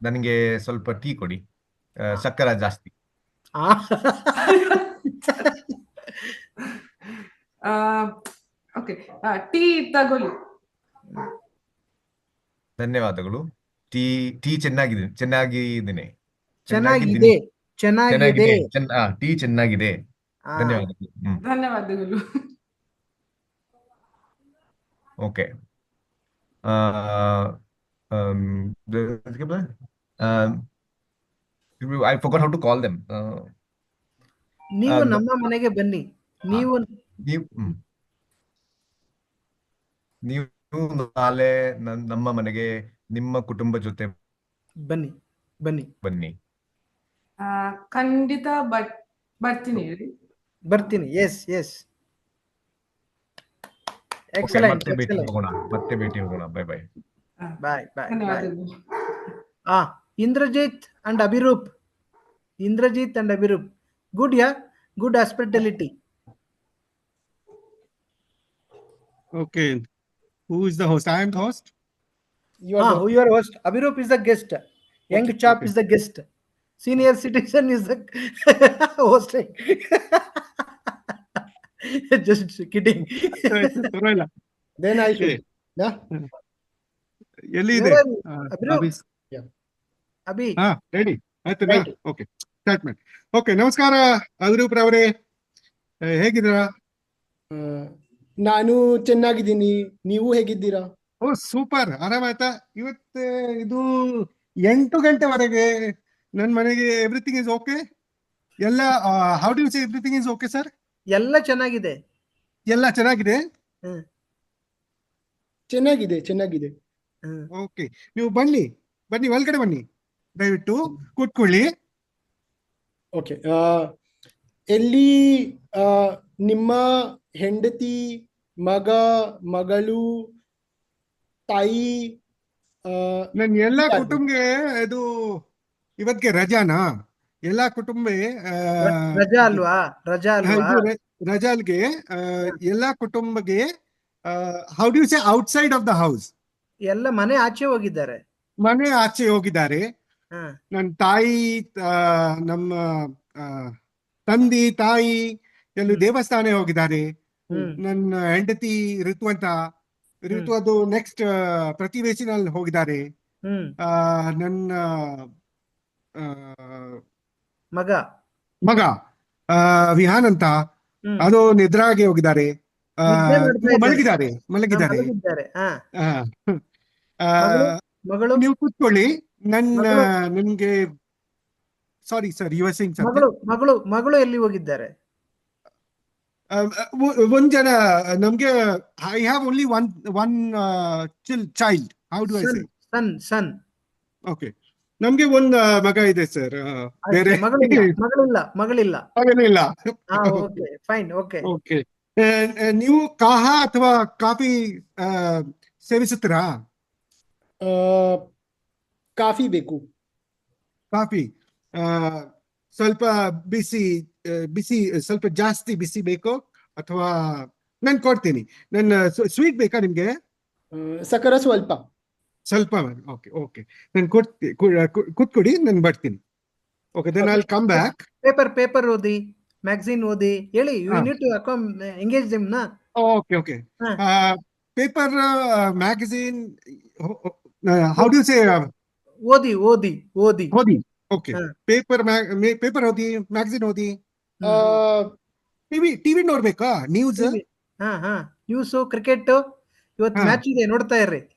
Speaker 9: ನನಗೆ ಸ್ವಲ್ಪ ಟೀ ಕೊಡಿ, ಸಕ್ಕರೆ ಜಾಸ್ತಿ.
Speaker 8: ಓಕೆ, ಟೀ ತಗೊಳ್ಳಿ.
Speaker 9: ಧನ್ಯವಾದಗಳು. ಟೀ ಟೀ ಚೆನ್ನಾಗಿದ್ದೀನಿ.
Speaker 2: ಚೆನ್ನಾಗಿದೆ
Speaker 9: ಚೆನ್ನಾಗಿದ್ದೀನಿ.
Speaker 2: ಚೆನ್ನಾಗಿದೆ.
Speaker 9: ಟೀ ಚೆನ್ನಾಗಿದೆ.
Speaker 2: ಹಾ
Speaker 9: ಧನ್ಯವಾದಗಳು.
Speaker 8: ಧನ್ಯವಾದಗಳು.
Speaker 9: Okay. I forgot how to call them.
Speaker 2: ನೀವು
Speaker 9: ನ-
Speaker 2: ನಮ್ಮ ಮನೆಗೆ ಬನ್ನಿ. ನೀವು
Speaker 9: ನೀವು ನೀವು ನಾಳೆ ನಮ್ಮ ಮನೆಗೆ ನಿಮ್ಮ ಕುಟುಂಬ ಜೊತೆ
Speaker 2: ಬನ್ನಿ ಬನ್ನಿ
Speaker 9: ಬನ್ನಿ.
Speaker 8: ಖಂಡಿತ ಬರ್ತೀನಿ ರೀ.
Speaker 2: ಬರ್ತೀನಿ. ಎಸ್ ಎಸ್
Speaker 9: ಓಕೆ,
Speaker 2: ಎಕ್ಸಲೆಂಟ್
Speaker 9: ಮತ್ತೆ ಭೇಟಿ
Speaker 2: ಎಕ್ಸಲೆಂಟ್.
Speaker 9: ಹೋಗೋಣ. Bye bye.
Speaker 2: Bye bye bye.
Speaker 8: ಧನ್ಯವಾದಗಳು.
Speaker 2: Indrajit and Abhirup. Good, yeah. Good hospitality.
Speaker 10: Okay. Who is the host? I am the host.
Speaker 2: You are host. Abhirup is the guest. Young chap
Speaker 10: okay.
Speaker 2: is the guest. Senior citizen is the hosting. Just kidding.
Speaker 10: ಪರವಾಗಿಲ್ಲ.
Speaker 5: Then I
Speaker 10: Okay.
Speaker 5: should. Yeah.
Speaker 10: ಎಲ್ಲಿ ಇದೆ?
Speaker 2: Where are you? Abhirup.
Speaker 10: Abhi.
Speaker 2: Abhi.
Speaker 10: ಹಾ, ready ಆಯ್ತಲ್ಲ?
Speaker 2: Right.
Speaker 10: Okay, start ಮಾಡಿ. Okay, ನಮಸ್ಕಾರ ಅಭಿರೂಪ್ ರವರೇ, ಹೇಗಿದ್ದೀರಾ?
Speaker 5: ನಾನು ಚೆನ್ನಾಗಿದ್ದೀನಿ. ನೀವು ಹೇಗಿದ್ದೀರಾ?
Speaker 10: ಓ ಸೂಪರ್, ಆರಾಮಾಯ್ತಾ? ಇವತ್ತು ಇದು 8 ಗಂಟೆವರೆಗೆ ನನ್ನ ಮನೆಗೆ ಎವ್ರಿಥಿಂಗ್ ಇಸ್ ಓಕೆ ಎಲ್ಲ. How do you say everything is okay sir?
Speaker 2: ಎಲ್ಲ ಚೆನ್ನಾಗಿದೆ.
Speaker 10: ಎಲ್ಲ ಚೆನ್ನಾಗಿದೆ.
Speaker 2: ಹ್ಮ್.
Speaker 5: ಚೆನ್ನಾಗಿದೆ.
Speaker 10: ಓಕೆ, ನೀವು ಬನ್ನಿ ಒಳಗಡೆ ಬನ್ನಿ, ದಯವಿಟ್ಟು ಕೂತ್ಕೊಳ್ಳಿ.
Speaker 5: ಓಕೆ. ಎಲ್ಲಿ ನಿಮ್ಮ ಹೆಂಡತಿ, ಮಗಳು, ತಾಯಿ?
Speaker 10: ನನ್ನ ಎಲ್ಲ
Speaker 5: ಇದ್ದಾರೆ.
Speaker 10: ಕುಟುಂಬಗೆ ಇದು ಇವತ್ತಿಗೆ ರಜಾನಾ? ಎಲ್ಲ ಕುಟುಂಬ
Speaker 2: ರಜಾ ಅಲ್ವಾ?
Speaker 10: ರಜಾಲ್ಗೆ ಎಲ್ಲ ಕುಟುಂಬಗೆ how do you say outside of the house?
Speaker 2: ಎಲ್ಲ ಮನೆ ಆಚೆ ಹೋಗಿದ್ದಾರೆ.
Speaker 10: ಮನೆ ಆಚೆ ಹೋಗಿದ್ದಾರೆ.
Speaker 2: ಹಾ
Speaker 10: ನನ್ನ ತಾಯಿ, ನಮ್ಮ ತಂದೆ ತಾಯಿ ಎಲ್ಲೂ ದೇವಸ್ಥಾನ ಹೋಗಿದ್ದಾರೆ.
Speaker 2: ಹ್ಮ್
Speaker 10: ನನ್ನ ಹೆಂಡತಿ ಋತು ಅದು ನೆಕ್ಸ್ಟ್ ಪ್ರತಿವೇಶಿನಲ್ಲಿ ಹೋಗಿದ್ದಾರೆ.
Speaker 2: ಹ್ಮ್
Speaker 10: ನನ್ನ
Speaker 2: ಮಗ
Speaker 10: ವಿಹಾನ್ ಅಂತ
Speaker 2: ಹ್ಮ್
Speaker 10: ಅದು ನಿದ್ರಾಗೆ ಹೋಗಿದ್ದಾರೆ.
Speaker 2: ನಿದ್ದೆ ಮಾಡ್ತಾ ಇದ್ದಾರೆ.
Speaker 10: ಮಲಗಿದ್ದಾರೆ.
Speaker 2: ಮಲಗಿದ್ದಾರೆ. ಹಾ
Speaker 10: ಆ, ಆ,
Speaker 2: ಮಗಳು
Speaker 10: ನೀವು ಕೂತ್ಕೊಳ್ಳಿ.
Speaker 2: ಮಗಳು-
Speaker 10: ನನ್ಗೆ sorry sir, you are saying
Speaker 2: ಮಗಳು ಎಲ್ಲಿ ಹೋಗಿದ್ದಾರೆ?
Speaker 10: ಒಂದ್ ಜನ ನಮ್ಗೆ I have only one child. How do I say?
Speaker 2: Son.
Speaker 10: Okay, ನಮ್ಗೆ ಒಂದ್ ಮಗ ಇದೆ ಸರ್. ಬೇರೆ
Speaker 2: ಮಗಳಿಲ್ಲ.
Speaker 10: ಮಗನಿಲ್ಲ.
Speaker 2: ಹಾ ಓಕೆ ಫೈನ್. ಓಕೆ
Speaker 10: ಓಕೆ, ನೀವು ಕಹಾ ಅಥವಾ ಕಾಫಿ ಸೇವಿಸುತ್ತೀರಾ?
Speaker 5: ಕಾಫಿ ಬೇಕು.
Speaker 10: ಕಾಫಿ ಸ್ವಲ್ಪ ಬಿಸಿ ಸ್ವಲ್ಪ ಜಾಸ್ತಿ ಬಿಸಿ ಬೇಕು ಅಥವಾ ನಾನು ಕೊಡ್ತೀನಿ. ನನ್ನ ಸ್ವೀಟ್ ಬೇಕಾ ನಿಮ್ಗೆ?
Speaker 5: ಸಕ್ಕರೆ ಸ್ವಲ್ಪ.
Speaker 10: ಓಕೆ, ನಾನು ಕೂತ್ಕೊಡಿ, ನಾನು ಬರ್ತೀನಿ. Okay, then I will come back.
Speaker 2: Paper ಓದಿ, ಮ್ಯಾಗಝಿನ್ ಓದಿ ಹೇಳಿ. You need to engage them ನಾ.
Speaker 10: Okay. Paper, magazine, how do you say? ಓದಿ. ಓಕೆ, ಪೇಪರ್ ಓದಿ, ಮ್ಯಾಗಝಿನ್ ಓದಿ. ಟಿವಿ ನೋಡ್ಬೇಕಾ? ನ್ಯೂಸ್?
Speaker 2: News, cricket. ಇವತ್ತು ಮ್ಯಾಚ್ ಇದೆ, ನೋಡ್ತಾ ಇರ್ರಿ.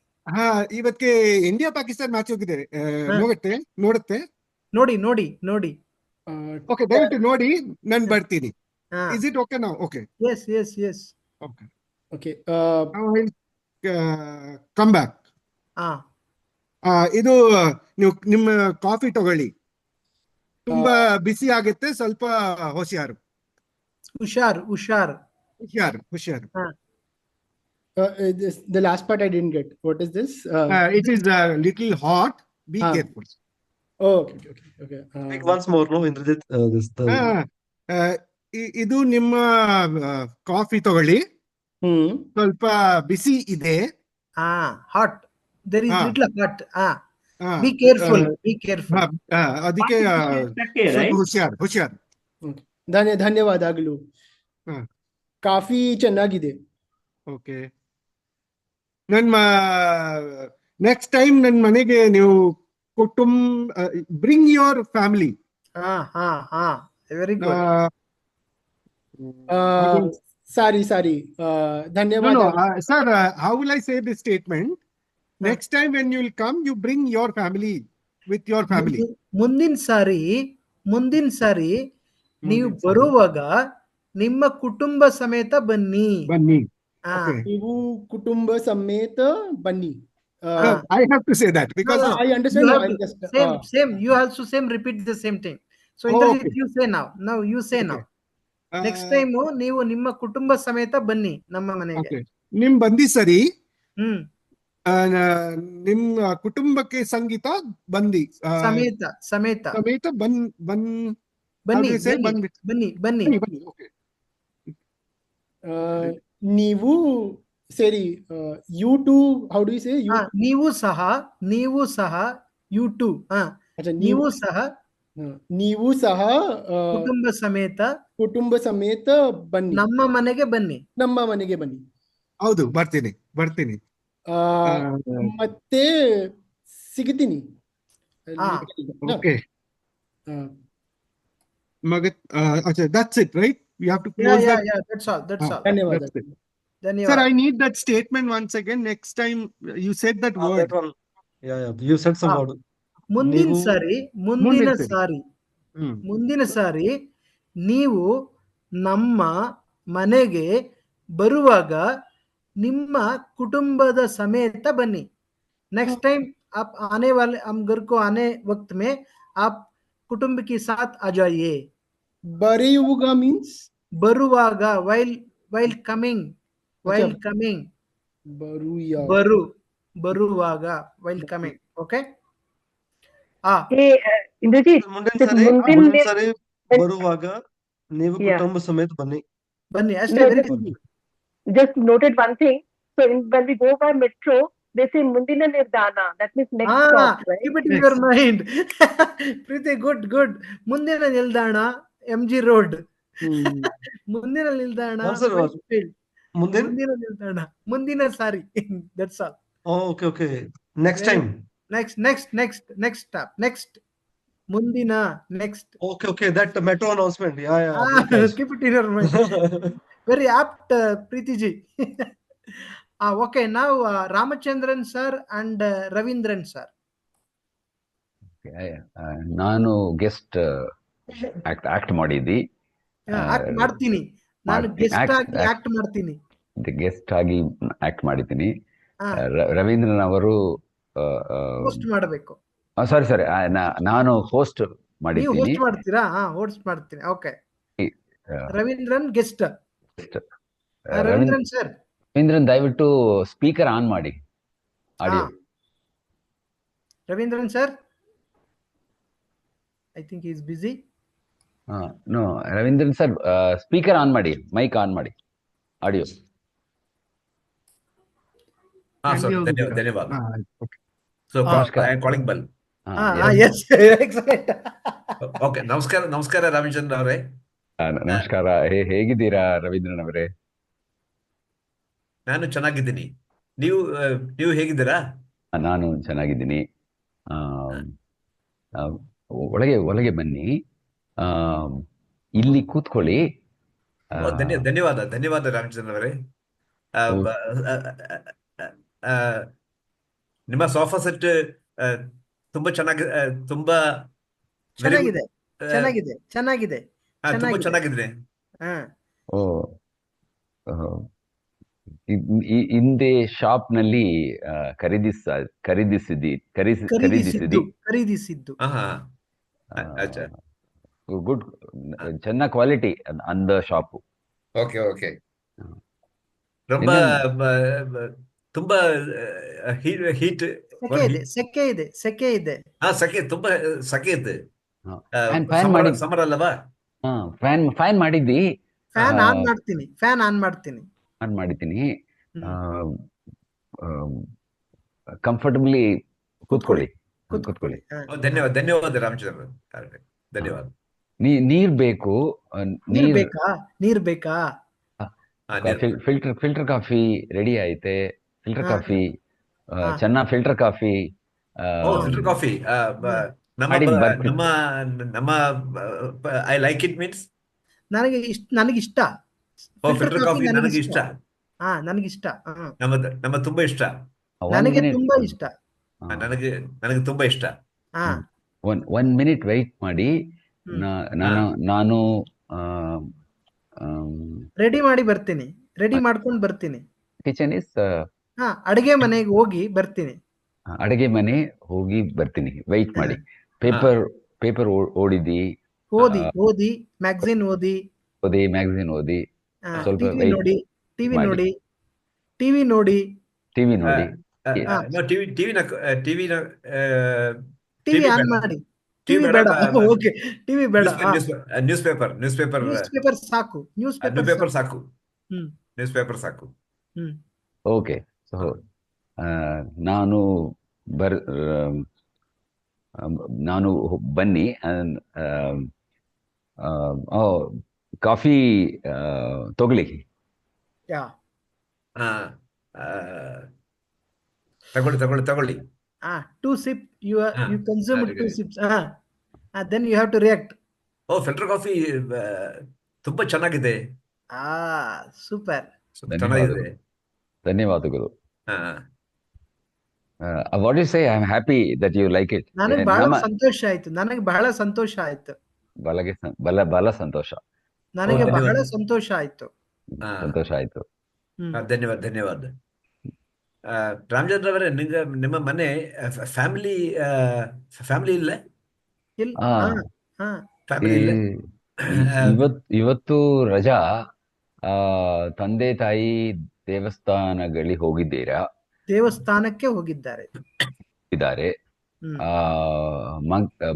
Speaker 10: ಇವತ್ತಿಗೆ ಇಂಡಿಯಾ ಪಾಕಿಸ್ತಾನ್ ಮ್ಯಾಚ್ ಹೋಗಿದೆ. ನೋಡುತ್ತೆ.
Speaker 2: ನೋಡಿ.
Speaker 10: ಓಕೆ, ದಯವಿಟ್ಟು ನೋಡಿ, ನಾನು ಬರ್ತೀನಿ. ಇಸ್ ಇಟ್ ಓಕೆ ನಾವು? Okay.
Speaker 2: Yes.
Speaker 5: Okay.
Speaker 10: Come back. ಇದು ನೀವು ನಿಮ್ಮ ಕಾಫಿ ತಗೊಳ್ಳಿ. ತುಂಬಾ ಬಿಸಿ ಆಗುತ್ತೆ, ಸ್ವಲ್ಪ ಹುಷಾರು.
Speaker 5: The last part I didn't get. What is this?
Speaker 10: It is a little hot. Be careful.
Speaker 5: Okay.
Speaker 11: Like once more, no, Indrajit.
Speaker 10: ಇದು ನಿಮ್ಮ ಕಾಫಿ ತಗೊಳ್ಳಿ. ಸ್ವಲ್ಪ ಬಿಸಿ ಇದೆ.
Speaker 2: ಹಾಟ್, ದೇರ್ ಇಸ್
Speaker 10: ಹಾ.
Speaker 2: Little hot.
Speaker 10: ಆ,
Speaker 2: ಬಿ ಕೇರ್ಫುಲ್, ಬಿ ಕೇರ್ಫುಲ್.
Speaker 10: ಅದಕ್ಕೆ
Speaker 6: right?
Speaker 10: ಸ್ವಲ್ಪ ಹುಷಾರ್.
Speaker 11: ಧನ್ಯವಾದಗಳು.
Speaker 10: ಹಾ.
Speaker 11: ಕಾಫಿ ಚೆನ್ನಾಗಿದೆ.
Speaker 10: ಓಕೆ. ನೆಕ್ಸ್ಟ್ ಟೈಮ್ ನನ್ನ ಮನೆಗೆ ನೀವು bring your family.
Speaker 2: Very good.
Speaker 11: Sorry ಧನ್ಯವಾದ.
Speaker 10: Sir, how will I say this statement? Next time when you will come, you bring your family with your family.
Speaker 2: ಮುಂದಿನ ಸಾರಿ ನೀವು ಬರುವಾಗ ನಿಮ್ಮ ಕುಟುಂಬ ಸಮೇತ ಬನ್ನಿ.
Speaker 10: Okay.
Speaker 11: ನೀವು ಕುಟುಂಬ ಸಮೇತ ಬನ್ನಿ.
Speaker 10: I have to say that because
Speaker 11: I understand.
Speaker 2: Same. You also repeat the same thing. So
Speaker 10: Okay.
Speaker 2: you say now. Now you say now. Next time ನೀವು ನಿಮ್ಮ ಕುಟುಂಬ ಸಮೇತ ಬನ್ನಿ ನಮ್ಮ ಮನೆಗೆ.
Speaker 10: Okay. ನಿಮ್ ಬಂದಿ ಸರಿ. ನಿಮ್ಮ ಕುಟುಂಬಕ್ಕೆ ಸಂಗೀತ ಬಂದಿ
Speaker 2: ಸಮೇತ
Speaker 10: ಬನ್ನಿ.
Speaker 2: Okay.
Speaker 11: ನೀವು ಸೇರಿ. You too, how do you say?
Speaker 2: ನೀವು ಸಹ ಯು ಟು. ನೀವು ಸಹ ಕುಟುಂಬ ಸಮೇತ ಬನ್ನಿ. ನಮ್ಮ ಮನೆಗೆ ಬನ್ನಿ.
Speaker 10: ಹೌದು, ಬರ್ತೀನಿ.
Speaker 11: ಮತ್ತೆ ಸಿಗ್ತೀನಿ.
Speaker 10: Okay. That's it, right? We have to close that.
Speaker 2: That's all.
Speaker 11: ಧನ್ಯವಾದ.
Speaker 10: Sir, I need that statement once again. Next time you said that word.
Speaker 5: That one. Yeah, you said some word.
Speaker 2: ಮುಂದಿನ ಸಾರಿ ನೀವು ನಮ್ಮ ಮನೆಗೆ ಬರುವಾಗ ನಿಮ್ಮ ಕುಟುಂಬದ ಸಮೇತ ಬನ್ನಿ. ನೆಕ್ಸ್ಟ್ ಟೈಮ್ आप आने वाले हम घर को आने वक्त में आप कुटुंब के साथ आ जाइए.
Speaker 11: ಬರೆಯುವಾಗ ಮೀನ್ಸ್
Speaker 2: ಬರುವಾಗ, while coming. ಬರುವಾಗ while coming. Okay.
Speaker 7: ಇಂದ್ರಜಿತ್,
Speaker 5: ಮುಂದಿನ ಸರಿ ಬರುವಾಗ ನೀವು ಕುಟುಂಬ ಸಮೇತ ಬನ್ನಿ
Speaker 2: ಅಷ್ಟೇ.
Speaker 7: just noted one thing. So when we go by metro, they say ಮುಂದಿನ ನಿಲ್ದಾಣ. That means next stop, right?
Speaker 2: Keep it in your mind. Preeti, good. ಮುಂದಿನ ನಿಲ್ದಾಣ MG Road. ಮುಂದಿನ ನಿಲ್ದಾಣ ಮುಂದಿನ ಸಾರಿ. That's all.
Speaker 5: Okay. Next time.
Speaker 2: Next stop. Next. ಮುಂದಿನ next.
Speaker 5: Okay. That metro announcement. Yeah.
Speaker 2: Keep it in your mind. Very apt, Preeti ji. Okay, now Ramachandran sir and Ravindran sir.
Speaker 12: ನಾನು guest act ಮಾಡಿದ್ದಿ.
Speaker 2: ಮಾಡ್ತೀನಿ. ನಾನು
Speaker 12: guest ಆಗಿ act ಮಾಡಿದ್ದೀನಿ. ರವೀಂದ್ರನ್ ಅವರು
Speaker 2: host ಮಾಡಬೇಕು.
Speaker 12: ಸಾರಿ, ನಾನು ಹೋಸ್ಟ್ ಮಾಡಿದ್ದೀನಿ.
Speaker 2: ಹೋಸ್ಟ್ ಮಾಡ್ತೀರಾ? ಹೋಸ್ಟ್ ಮಾಡ್ತೀನಿ. Okay. Ravindran guest. Ravindran sir,
Speaker 12: Ravindran ದಯವಿಟ್ಟು ಸ್ಪೀಕರ್ ಆನ್ ಮಾಡಿ audio.
Speaker 2: Ravindran sir, I think is busy.
Speaker 12: No, Ravindran sir speaker on ಮಾಡಿ, ಮೈಕ್ ಆನ್ ಮಾಡಿ, ಆಡಿಯೋ.
Speaker 1: ಧನ್ಯವಾದ. So I am calling bell.
Speaker 2: Yes, excellent.
Speaker 1: Okay, ನಮಸ್ಕಾರ ರಾಮಚಂದ್ರ ಅವರೇ.
Speaker 12: ನಮಸ್ಕಾರ. ಹೇಗಿದ್ದೀರಾ ರವೀಂದ್ರನ್ ಅವರೇ?
Speaker 1: ನಾನು ಚೆನ್ನಾಗಿದ್ದೀನಿ. ನೀವು ಹೇಗಿದ್ದೀರಾ?
Speaker 12: ನಾನು ಚೆನ್ನಾಗಿದ್ದೀನಿ. ಒಳಗೆ ಬನ್ನಿ, ಇಲ್ಲಿ ಕೂತ್ಕೊಳ್ಳಿ.
Speaker 1: ಧನ್ಯವಾದ ರಾಮಚಂದ್ರ ಅವರೇ. ನಿಮ್ಮ ಸೋಫಾ ಸೆಟ್ ತುಂಬಾ ಚೆನ್ನಾಗಿದೆ. ತುಂಬಾ ಚೆನ್ನಾಗಿದೆ.
Speaker 12: ಹಿಂದೆ ಶಾಪ್ ನಲ್ಲಿ ಖರೀದಿಸಿದ್ದು. ಗುಡ್, ಚೆನ್ನ ಕ್ವಾಲಿಟಿ ಅಂದ ಶಾಪು.
Speaker 1: ಓಕೆ. ತುಂಬಾ ಹೀಟ್
Speaker 2: ಸೆಕೆ ಇದೆ.
Speaker 1: ತುಂಬಾ ಸೆಕೆ ಇದೆ.
Speaker 12: ಸಮರ್ ಅಲ್ಲವಾ? ಫ್ಯಾನ್ ಮಾಡಿದ್ದಿ?
Speaker 2: ಫ್ಯಾನ್ ಆನ್ ಮಾಡ್ತೀನಿ.
Speaker 12: ಆನ್ ಮಾಡಿದ್ದೀನಿ.
Speaker 2: ಹ್ಮ್.
Speaker 12: ಕಂಫರ್ಟಬ್ಲಿ ಕೂತ್ಕೊಳ್ಳಿ.
Speaker 2: ಕೂತ್ಕೊಳ್ಳಿ.
Speaker 1: ಧನ್ಯವಾದ ಧನ್ಯವಾದ ರಾಮಚಂದ್ರ, ಧನ್ಯವಾದ.
Speaker 12: ನೀರ್ ಬೇಕು.
Speaker 2: ನೀರ್ ಬೇಕಾ? ನೀರ್ ಬೇಕಾ?
Speaker 12: ಫಿಲ್ಟರ್ ಕಾಫಿ ರೆಡಿ ಐತೆ. ಫಿಲ್ಟರ್
Speaker 2: ಹಾ.
Speaker 12: ಕಾಫಿ ಚೆನ್ನಾಗಿ ಫಿಲ್ಟರ್ ಕಾಫಿ
Speaker 1: ಫಿಲ್ಟರ್ ಕಾಫಿ ನಮ್ಮ
Speaker 12: ಮಾಡಿ ಬರ್ತೀನಿ.
Speaker 1: ನಮ್ಮ ನಮ್ಮ ಐ ಲೈಕ್ ಇಟ್ ಮೀನ್ಸ್
Speaker 2: ನನಗಿಷ್ಟ.
Speaker 1: ಫಿಲ್ಟರ್ ಕಾಫಿ ನನಗೆ ಇಷ್ಟ.
Speaker 2: ನನಗಿಷ್ಟ.
Speaker 1: ನಮ್ಮ ತುಂಬಾ ಇಷ್ಟ.
Speaker 2: ನನಗೆ ತುಂಬಾ ಇಷ್ಟ.
Speaker 1: ನನಗೆ ತುಂಬಾ ಇಷ್ಟ.
Speaker 12: ಒನ್ ಮಿನಿಟ್ ವೆಯ್ಟ್ ಮಾಡಿ. ನಾನು
Speaker 2: ರೆಡಿ ಮಾಡಿ ಬರ್ತೀನಿ. ರೆಡಿ ಮಾಡ್ಕೊಂಡು ಬರ್ತೀನಿ.
Speaker 12: ಕಿಚನ್ ಇಸ್
Speaker 2: ಅಡಿಗೆ ಮನೆಗೆ ಹೋಗಿ ಬರ್ತೀನಿ.
Speaker 12: ಅಡಿಗೆ ಮನೆ ಹೋಗಿ ಬರ್ತೀನಿ. ವೆಯ್ಟ್ ಮಾಡಿ. ಪೇಪರ್ ಓದಿದಿ?
Speaker 2: ಓದಿ ಮ್ಯಾಗಝಿನ್ ಓದಿ
Speaker 12: ಮ್ಯಾಗಝಿನ್ ಓದಿ ಸ್ವಲ್ಪ
Speaker 2: ಟಿವಿ ನೋಡಿ. ಟಿವಿ ನೋಡಿ. ಟಿವಿ ಆನ್ ಮಾಡಿ. ಟಿವಿ ಬೇಡ. ಓಕೆ, ಟಿವಿ ಬೇಡ.
Speaker 1: ನ್ಯೂಸ್ ಪೇಪರ್
Speaker 2: ಸಾಕು.
Speaker 1: ನ್ಯೂಸ್ ಪೇಪರ್ ಸಾಕು.
Speaker 12: ಓಕೆ. ಸೊ ನಾನು ಬನ್ನಿ. ಕಾಫಿ ತಗೊಳ್ಳಿ.
Speaker 1: ತಗೊಳ್ಳಿ.
Speaker 2: 2 sip you consume 2 sips. Then you have to react.
Speaker 1: Filter coffee ತುಂಬಾ ಚೆನ್ನಾಗಿದೆ.
Speaker 2: ಸೂಪರ್.
Speaker 1: ಚೆನ್ನಾಗಿದೆ.
Speaker 12: ಧನ್ಯವಾದಗಳು. What you say? I am happy that you like it.
Speaker 2: ನನಗೆ ಬಹಳ ಸಂತೋಷ ಆಯ್ತು. ನನಗೆ ಬಹಳ ಸಂತೋಷ ಆಯ್ತು.
Speaker 12: ಬಹಳ ಸಂತೋಷ.
Speaker 2: ನನಗೆ ಬಹಳ ಸಂತೋಷ ಆಯ್ತು.
Speaker 1: ಧನ್ಯವಾದ. ರಾಮಚಂದ್ರ ಅವರೇ, ನಿಮ್ಮ ಮನೆ ಫ್ಯಾಮಿಲಿ ಇಲ್ಲ?
Speaker 12: ಇವತ್ತು ರಜಾ. ತಂದೆ ತಾಯಿ ದೇವಸ್ಥಾನಗಳಿಗೆ ಹೋಗಿದ್ದೀರಾ?
Speaker 2: ದೇವಸ್ಥಾನಕ್ಕೆ ಹೋಗಿದ್ದಾರೆ.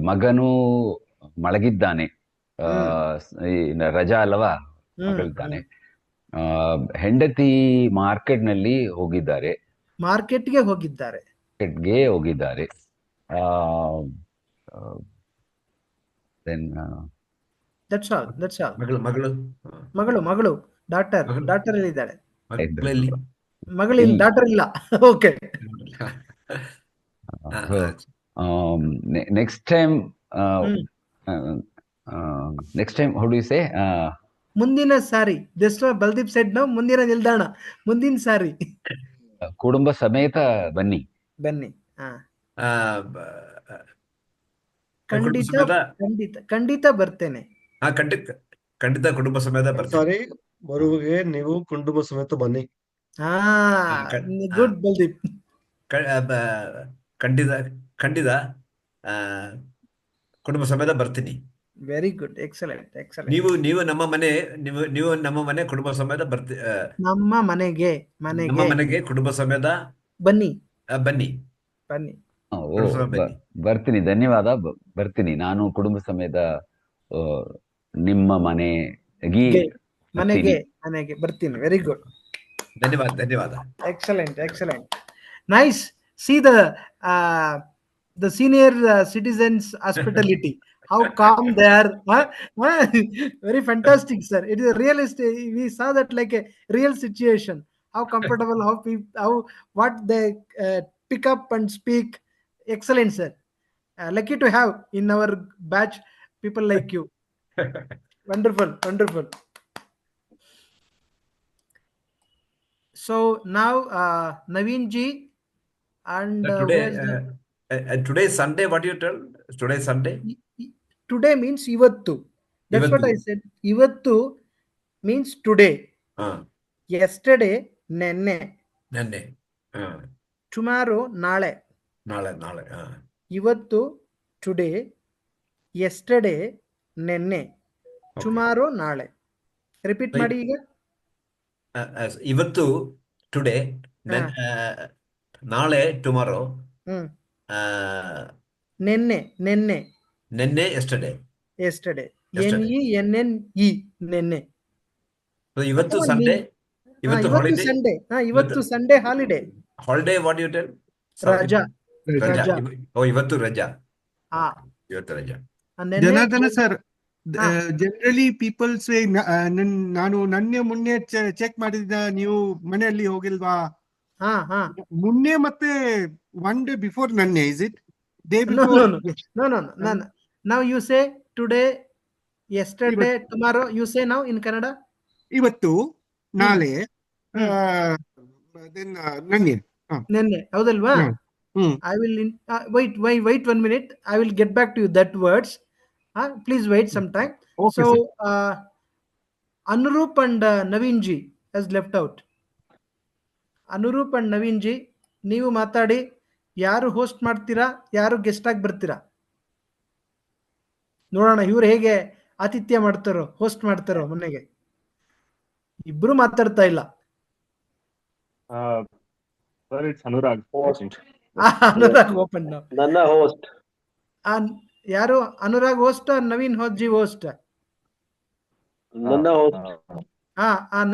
Speaker 12: ಮಗನು ಮಲಗಿದ್ದಾನೆ. ರಜಾ ಅಲ್ಲವಾ, ಮಲಗಿದ್ದಾನೆ. ಹೆಂಡತಿ ಮಾರ್ಕೆಟ್ಗೆ ಹೋಗಿದ್ದಾರೆ.
Speaker 2: That's all. ಮಗಳು ಡಾಕ್ಟರ್ ಇದ್ದಾಳೆ. ಮಗಳಿಲ್ಲ, ಡಾಕ್ಟರ್ ಇಲ್ಲ. Okay.
Speaker 12: Next time how do you say?
Speaker 2: ಮುಂದಿನ ಸಾರಿ. This Baldeep said no. ಮುಂದಿನ ನಿಲ್ದಾಣ, ಮುಂದಿನ ಸಾರಿ.
Speaker 12: ಕುಟುಂಬ ಸಮೇತ ಬನ್ನಿ.
Speaker 2: ಖಂಡಿತ ಬರ್ತೇನೆ.
Speaker 1: ಖಂಡಿತ ಕುಟುಂಬ ಸಮೇತ ಬರ್ತೇನೆ.
Speaker 5: ಸಾರಿ, ಬರುವಿಗೆ ನೀವು ಕುಟುಂಬ ಸಮೇತ ಬನ್ನಿ.
Speaker 2: ಗುಡ್ ಬಲ್ದೀಪ್.
Speaker 1: ಖಂಡಿತ ಕುಟುಂಬ ಸಮೇತ ಬರ್ತೀನಿ.
Speaker 2: Very good. ಎಕ್ಸಲೆಂಟ್.
Speaker 1: ನೀವು ನಮ್ಮ ಮನೆ ಕುಟುಂಬ ಸಮೇತ
Speaker 2: ನಮ್ಮ ಮನೆಗೆ
Speaker 1: ಕುಟುಂಬ ಸಮೇತ
Speaker 2: ಬನ್ನಿ.
Speaker 12: ಬರ್ತೀನಿ. ಧನ್ಯವಾದ. ಬರ್ತೀನಿ. ನಾನು ಕುಟುಂಬ ಸಮೇತ ನಿಮ್ಮ ಮನೆಗೆ
Speaker 2: ಬರ್ತೀನಿ. Very good.
Speaker 1: ಧನ್ಯವಾದ.
Speaker 2: Excellent. Nice. See the senior citizens hospitality. How calm they are. Very fantastic, sir. It is a realistic. We saw that like a real situation. How comfortable, what they pick up and speak. Excellent, sir. Lucky to have in our batch people like you. Wonderful. So now Naveen ji and
Speaker 1: today is Sunday. What do you tell? Today is Sunday.
Speaker 2: Today means ivattu. That's what I said. Ivattu means today. Yesterday nenne. Tomorrow naale. Ivattu today, yesterday nenne, tomorrow naale. Repeat ಮಾಡಿ ಈಗ.
Speaker 1: ಇವತ್ತು today, ನಾಳೆ tomorrow,
Speaker 2: ನೆನ್ನೆ
Speaker 1: yesterday.
Speaker 2: NENNE ನೆನ್ನೆ.
Speaker 1: ಇವತ್ತು Sunday, ಇವತ್ತು
Speaker 2: ಇವತ್ತು
Speaker 1: holiday.
Speaker 2: Sunday. ಇವತ್ತು Sunday holiday.
Speaker 1: Holiday what you tell?
Speaker 2: ರಜಾ.
Speaker 1: ರಜಾ.
Speaker 2: ರಜಾ.
Speaker 1: ಇವತ್ತು ರಜಾ.
Speaker 2: ಹಾ.
Speaker 1: ಇವತ್ತು ರಜಾ.
Speaker 10: Janardhana sir, generally people say ನಾನು ಮೊನ್ನೆ ಚೆಕ್ ಮಾಡಿದ, ನೀವು ಮನೆಯಲ್ಲಿ ಹೋಗಿಲ್ವಾ? ಮೊನ್ನೆ ಮತ್ತೆ ಒನ್ ಡೇ ಬಿಫೋರ್ ನನ್ನೆ, is it day before?
Speaker 2: No. Now you say today, yesterday, tomorrow. You say now in Kannada.
Speaker 10: ಇವತ್ತು, ನಾಳೆ,
Speaker 2: ನೆನ್ನೆ. ಹೌದಲ್ವಾ? I will wait 1 minute. I will get back to you that words. Please wait some time.
Speaker 10: Okay,
Speaker 2: so Anurup and Naveen ji has left out. Anurup and Naveen ji, ನೀವು ಮಾತಾಡಿ. ಯಾರು host ಮಾಡ್ತೀರಾ, ಯಾರು guest ಆಗಿ ಬರ್ತೀರಾ ನೋಡೋಣ. ಇವ್ರು ಹೇಗೆ ಆತಿಥ್ಯ ಮಾಡ್ತಾರೋ, ಹೋಸ್ಟ್ ಮಾಡ್ತಾರೋ ಮನೆಗೆ. ಇಬ್ರು ಮಾತಾಡ್ತಾ ಇಲ್ಲ.
Speaker 13: ಅನುರಾಗ್.
Speaker 2: ಅನುರಾಗ್ ಓಪನ್.
Speaker 14: ನನ್ನ ಹೋಸ್ಟ್
Speaker 2: ಯಾರು? Anurag host, Naveen ji host?
Speaker 14: ನನ್ನ host.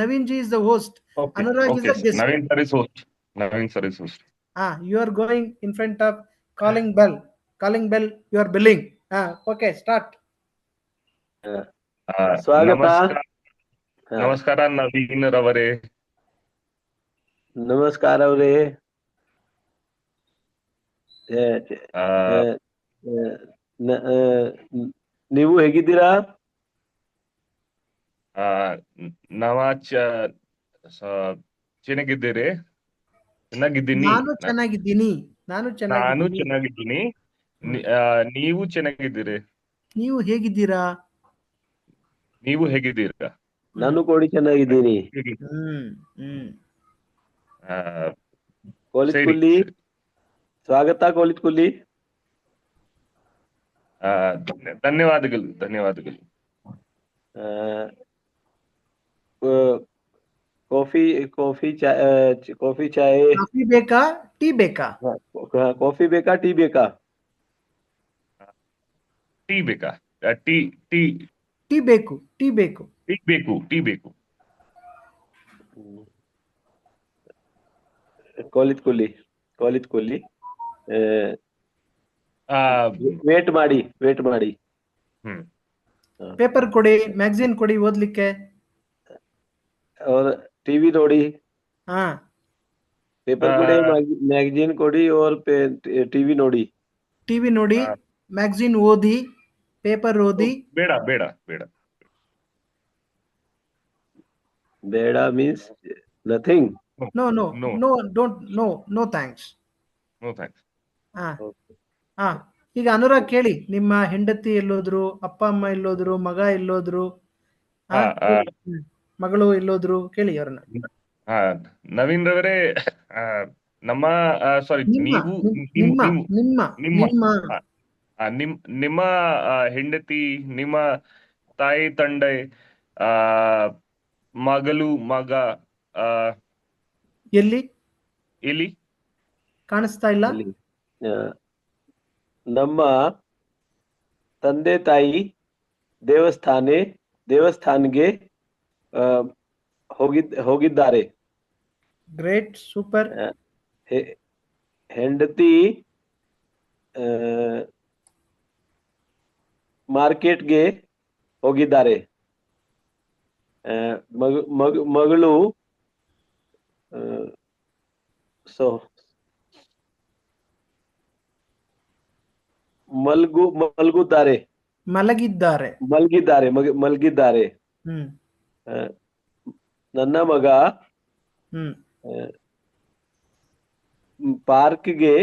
Speaker 2: Naveen ji is the host. Anurag is the guest.
Speaker 13: Naveen sir is host. Naveen sir is host.
Speaker 2: You are going in front of calling bell. You are billing. Okay, start.
Speaker 14: ಸ್ವಾಗತ.
Speaker 13: ನಮಸ್ಕಾರ ನವೀನ್ ರವರೇ.
Speaker 14: ನಮಸ್ಕಾರ ಅವರೇ. ನೀವು ಹೇಗಿದ್ದೀರಾ?
Speaker 13: ಚೆನ್ನಾಗಿದ್ದೀರಿ? ಚೆನ್ನಾಗಿದ್ದೀನಿ.
Speaker 2: ನಾನು ಚೆನ್ನಾಗಿದ್ದೀನಿ.
Speaker 13: ನೀವು ಚೆನ್ನಾಗಿದ್ದೀರಿ?
Speaker 2: ನೀವು ಹೇಗಿದ್ದೀರಾ?
Speaker 13: ನೀವು ಹೇಗಿದ್ದೀರಾ?
Speaker 14: ನಾನು ಕೂಡ ಚೆನ್ನಾಗಿದ್ದೀನಿ. ಕೋಲಿತ್ ಕುಲ್ಲಿ, ಸ್ವಾಗತ ಕೋಲಿತ್ ಕುಲ್ಲಿ.
Speaker 13: ಧನ್ಯವಾದಗಳು.
Speaker 14: ಕಾಫಿ ಚಾಯ್
Speaker 2: ಬೇಕಾ? ಟೀ ಬೇಕಾ?
Speaker 14: ಕಾಫಿ ಬೇಕಾ? ಟೀ ಬೇಕಾ?
Speaker 13: ಟೀ ಬೇಕಾ?
Speaker 2: ಟೀ ಬೇಕು.
Speaker 14: ಕೋಲಿತ್ ಕುಲ್ಲಿ. ವೇಟ್ ಮಾಡಿ.
Speaker 2: ಪೇಪರ್ ಕೊಡಿ, ಮ್ಯಾಗಝಿನ್ ಕೊಡಿ ಓದ್ಲಿಕ್ಕೆ.
Speaker 14: ಟಿವಿ ನೋಡಿ. ಪೇಪರ್ ಕೊಡಿ, ಮ್ಯಾಗಝಿನ್ ಕೊಡಿ, ಟಿವಿ ನೋಡಿ.
Speaker 2: ಮ್ಯಾಗಝಿನ್ ಓದಿ, ಪೇಪರ್ ಓದಿ.
Speaker 14: ಬೇಡ ಮೀನ್ಸ್ ನಥಿಂಗ್.
Speaker 2: No thanks. ಈಗ ಅನುರಾಗ್ ಕೇಳಿ, ನಿಮ್ಮ ಹೆಂಡತಿ ಎಲ್ಲೋದ್ರು, ಅಪ್ಪ ಅಮ್ಮ ಎಲ್ಲೋದ್ರು, ಮಗ ಎಲ್ಲೋದ್ರು, ಮಗಳು ಎಲ್ಲೋದ್ರು, ಕೇಳಿ ಅವ್ರನ್ನ.
Speaker 13: ನವೀನ್ ರವರೇ, ನಮ್ಮ ಸಾರಿ ನೀವು ನಿಮ್ಮ ಹೆಂಡತಿ, ನಿಮ್ಮ ತಾಯಿ ತಂದೆ, ಮಗಳು, ಮಗ ಎಲ್ಲಿ
Speaker 2: ಕಾಣಿಸ್ತಾ ಇಲ್ಲ?
Speaker 14: ನಮ್ಮ ತಂದೆ ತಾಯಿ ದೇವಸ್ಥಾನ್ಗೆ ಹೋಗಿದ್ದಾರೆ.
Speaker 2: Great, super.
Speaker 14: ಹೆಂಡತಿ ಮಾರ್ಕೆಟ್ಗೆ ಹೋಗಿದ್ದಾರೆ. ಮಗಳು ಮಲಗಿದ್ದಾರೆ. ನನ್ನ ಮಗ ಪಾರ್ಕ್ಗೆ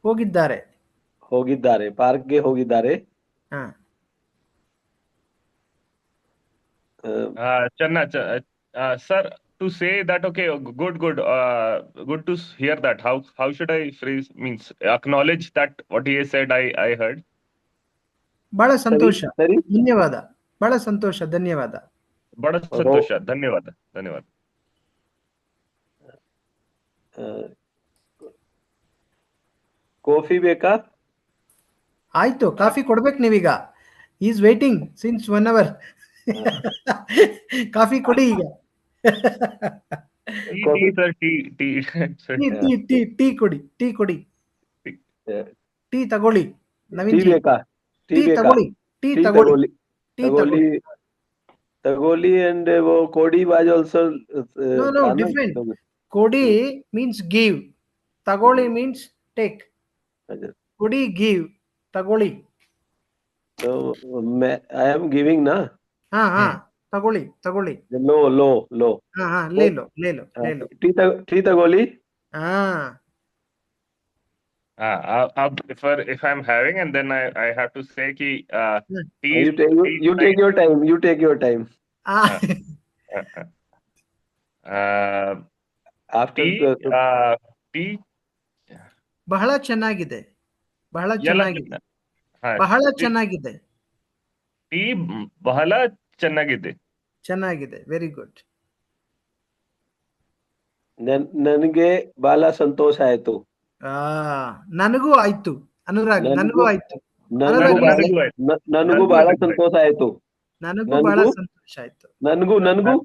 Speaker 14: ಹೋಗಿದ್ದಾರೆ. ಪಾರ್ಕ್ಗೆ ಹೋಗಿದ್ದಾರೆ.
Speaker 13: sir, to say that, okay, good to hear that. How should I phrase, means acknowledge that what he has said I heard.
Speaker 2: ಬಹಳ ಸಂತೋಷ, ಧನ್ಯವಾದ. ಬಹಳ ಸಂತೋಷ, ಧನ್ಯವಾದ.
Speaker 14: ಕಾಫಿ ಬೇಕಾ?
Speaker 2: ಆಯ್ತು, ಕಾಫಿ ಕೊಡ್ಬೇಕು ನೀವೀಗ. Is waiting since 1 hour. Coffee ಕೊಡಿ ಈಗ.
Speaker 13: Tea, sir, tea.
Speaker 2: ಟೀ ಕೊಡಿ, ಟೀ ಕೊಡಿ, ಟೀ ತಗೊಳ್ಳಿ ನವೀನ್
Speaker 14: ಟೀ
Speaker 2: ಜಿ.
Speaker 14: ಬೇಕಾ? ಟೀ
Speaker 2: ಟೀ
Speaker 14: ಬೇಕಾ?
Speaker 2: ತಗೊಳ್ಳಿ, ಟೀ
Speaker 14: ಟೀ
Speaker 2: ತಗೊಳ್ಳಿ,
Speaker 14: ತಗೊಳ್ಳಿ,
Speaker 2: ಟೀ
Speaker 14: ತಗೊಳ್ಳಿ,
Speaker 2: ತಗೊಳ್ಳಿ.
Speaker 14: ತಗೊಳ್ಳಿ. And वो कोडी was also
Speaker 2: No, no,
Speaker 14: था ना?
Speaker 2: different. ಕೊಡಿ means give. ತಗೊಳ್ಳಿ means take. ಕೊಡಿ give. ತಗೊಳ್ಳಿ.
Speaker 14: So I am giving na.
Speaker 2: ಹಾ ಹಾ ತಗೊಳ್ಳಿ, ತಗೊಳ್ಳಿ.
Speaker 14: लो.
Speaker 2: ಹಾ ಹಾ ಲೇ ಲೋ, ಲೇ ಲೋ, ಲೇ ಲೋ.
Speaker 14: ಟೀ ತಗೊಳ್ಳಿ.
Speaker 2: ಹಾ.
Speaker 13: If I'm having, and then I have to say ki tea.
Speaker 14: You take your time. You take your time. After
Speaker 13: tea.
Speaker 2: ಬಹಳ ಚೆನ್ನಾಗಿದೆ, ಬಹಳ ಚೆನ್ನಾಗಿದೆ, ಬಹಳ ಚೆನ್ನಾಗಿದೆ.
Speaker 13: ಟೀ ಬಹಳ ಚೆನ್ನಾಗಿದೆ.
Speaker 2: ಚೆನ್ನಾಗಿದೆ, ವೆರಿ ಗುಡ್.
Speaker 14: ನನಗೆ ಬಹಳ ಸಂತೋಷ ಆಯ್ತು.
Speaker 2: ನನಗೂ ಆಯ್ತು ಅನುರಾಗ್, ನನಗೂ ಆಯ್ತು.
Speaker 14: ನನಗೂ ಬಹಳ ಸಂತೋಷ ಆಯ್ತು.
Speaker 2: ನನಗೂ ಬಹಳ ಸಂತೋಷ ಆಯ್ತು.
Speaker 14: ನನಗೂ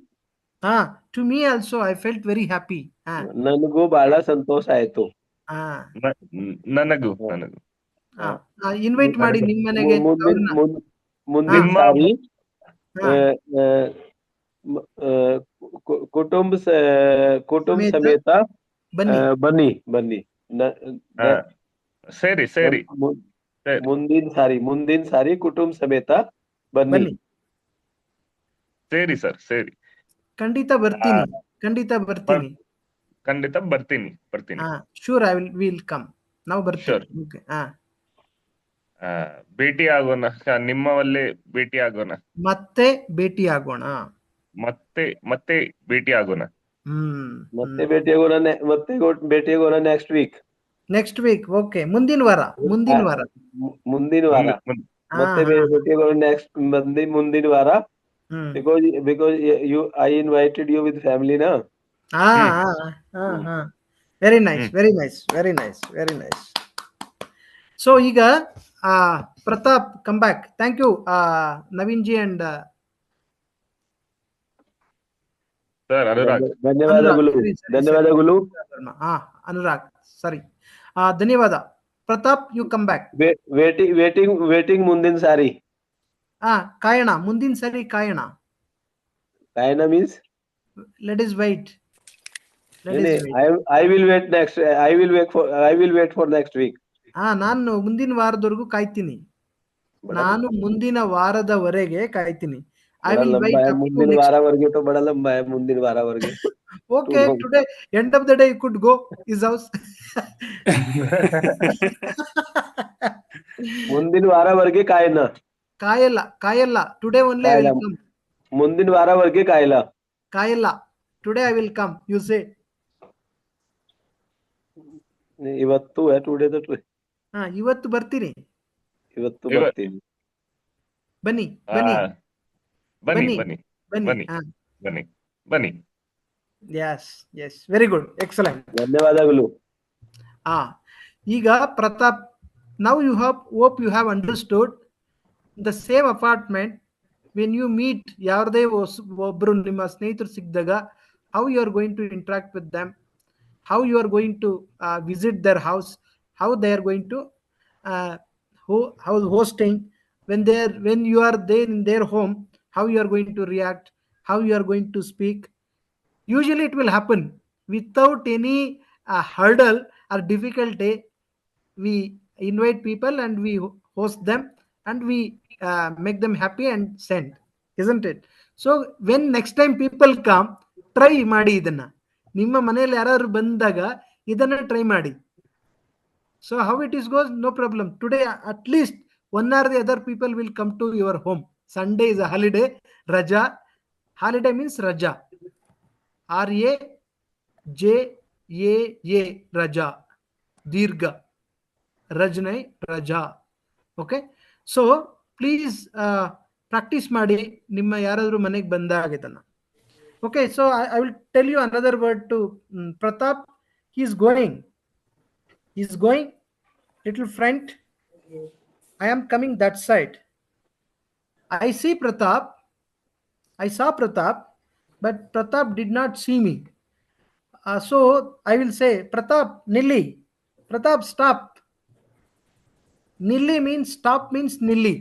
Speaker 2: ಹಾ, to me also I felt very happy.
Speaker 14: ನನಗೂ ಬಹಳ ಸಂತೋಷ ಆಯ್ತು.
Speaker 13: ನನಗೂ
Speaker 2: ಇನ್ವೈಟ್ ಮಾಡಿ ನಿಮ್ಮ ಮನೆಗೆ.
Speaker 14: ಮುಂದಿನ ಸಾರಿ ಕುಟುಂಬ ಸಮೇತ ಬನ್ನಿ.
Speaker 13: ಸರಿ.
Speaker 14: ಮುಂದಿನ ಸಾರಿ ಕುಟುಂಬ ಸಮೇತ ಬನ್ನಿ.
Speaker 13: ಸರಿ ಸರ್, ಸರಿ.
Speaker 2: ಖಂಡಿತ ಬರ್ತೀನಿ, ಖಂಡಿತ ಬರ್ತೀನಿ.
Speaker 13: ಖಂಡಿತ ಬರ್ತೀನಿ.
Speaker 2: Sure, I will come. ನಾವು ಬರ್ತೀವಿ.
Speaker 13: ಭೇಟಿ ಆಗೋಣ, ನಿಮ್ಮವಲ್ಲೇ ಭೇಟಿ ಆಗೋಣ.
Speaker 2: ಮತ್ತೆ ಭೇಟಿ ಆಗೋಣ.
Speaker 13: ಮತ್ತೆ ಭೇಟಿ ಆಗೋಣ.
Speaker 14: ಮತ್ತೆ ಭೇಟಿ ಆಗೋಣ ನೆಕ್ಸ್ಟ್ ವೀಕ್.
Speaker 2: ಓಕೆ, ಮುಂದಿನ ವಾರ.
Speaker 14: ಮತ್ತೆ ಭೇಟಿ ಆಗೋಣ ಮುಂದಿನ ವಾರ. Because I invited you with family na.
Speaker 2: Very nice, very nice, very nice, very nice. So ಈಗ Pratap, come back. Thank you, Naveen ji and
Speaker 13: sir Anurag.
Speaker 14: ಧನ್ಯವಾದಗಳು.
Speaker 2: ಅನುರಾಗ್, ಸರಿ. ಧನ್ಯವಾದ Pratap. You come back.
Speaker 14: Waiting ಮುಂದಿನ ಸಾರಿ.
Speaker 2: ಕಾಯಣ, ಮುಂದಿನ ಸರಿ ಕಾಯಣ.
Speaker 14: Means
Speaker 2: let us wait.
Speaker 14: I will wait for next week.
Speaker 2: ನಾನು ಮುಂದಿನ ವಾರದವರೆಗೂ ಕಾಯ್ತೀನಿ. ನಾನು ಮುಂದಿನ ವಾರದವರೆಗೆ ಕಾಯ್ತೀನಿ. I will wait up to
Speaker 14: ಮುಂದಿನ ವಾರವರೆಗೆ तो बड़ा लंबा है. ಮುಂದಿನ ವಾರವರೆಗೆ.
Speaker 2: Okay, today end of the day you could go his house.
Speaker 14: ಮುಂದಿನ ವಾರವರೆಗೆ
Speaker 2: ಕಾಯಲ್ಲ. Today only I will come.
Speaker 14: ಮುಂದಿನ ವಾರವರೆಗೆ
Speaker 2: ಕಾಯಲ್ಲ. Today I will come, you say.
Speaker 14: ಇವತ್ತು ಟುಡೇ
Speaker 2: ಇವತ್ತು ಬರ್ತೀನಿ. ಬನ್ನಿ. Yes, very good, excellent.
Speaker 14: ಧನ್ಯವಾದಗಳು.
Speaker 2: ಈಗ Pratap, now hope you have understood the same apartment when you meet ಯಾರದೇ ಒಬ್ರು ನಿಮ್ಮ ಸ್ನೇಹಿತರು ಸಿಕ್ಕಿದಾಗ how you are going to interact with them, how you are going to visit their house, how they are going to how hosting, when you are there in their home, how you are going to react, how you are going to speak. Usually it will happen without any hurdle or difficulty. We invite people and we host them and we make them happy and send, isn't it? So when next time people come, try ಮಾಡಿ ಇದನ್ನ. ನಿಮ್ಮ ಮನೆಯಲ್ಲಿ ಯಾರು ಬಂದಾಗ ಇದನ್ನ try ಮಾಡಿ. So how it is goes, no problem. Today at least one or the other people will come to your home. Sunday is a holiday. Raja. Holiday means Raja. RAJAA. Raja. Dirgha. Rajnai. Raja. Okay. So please practice ಮಾಡಿ ನಿಮ್ಮ ಯಾರಾದರೂ ಮನೆಗೆ ಬಂದಾಗ ಇದನ್ನ. Okay, so I will tell you another word to Pratap. He's going, little front. I am coming that side. I saw Pratap. but Pratap did not see me. So I will say, Pratap, Nilli. Pratap, stop. Nilli means stop means Nilli.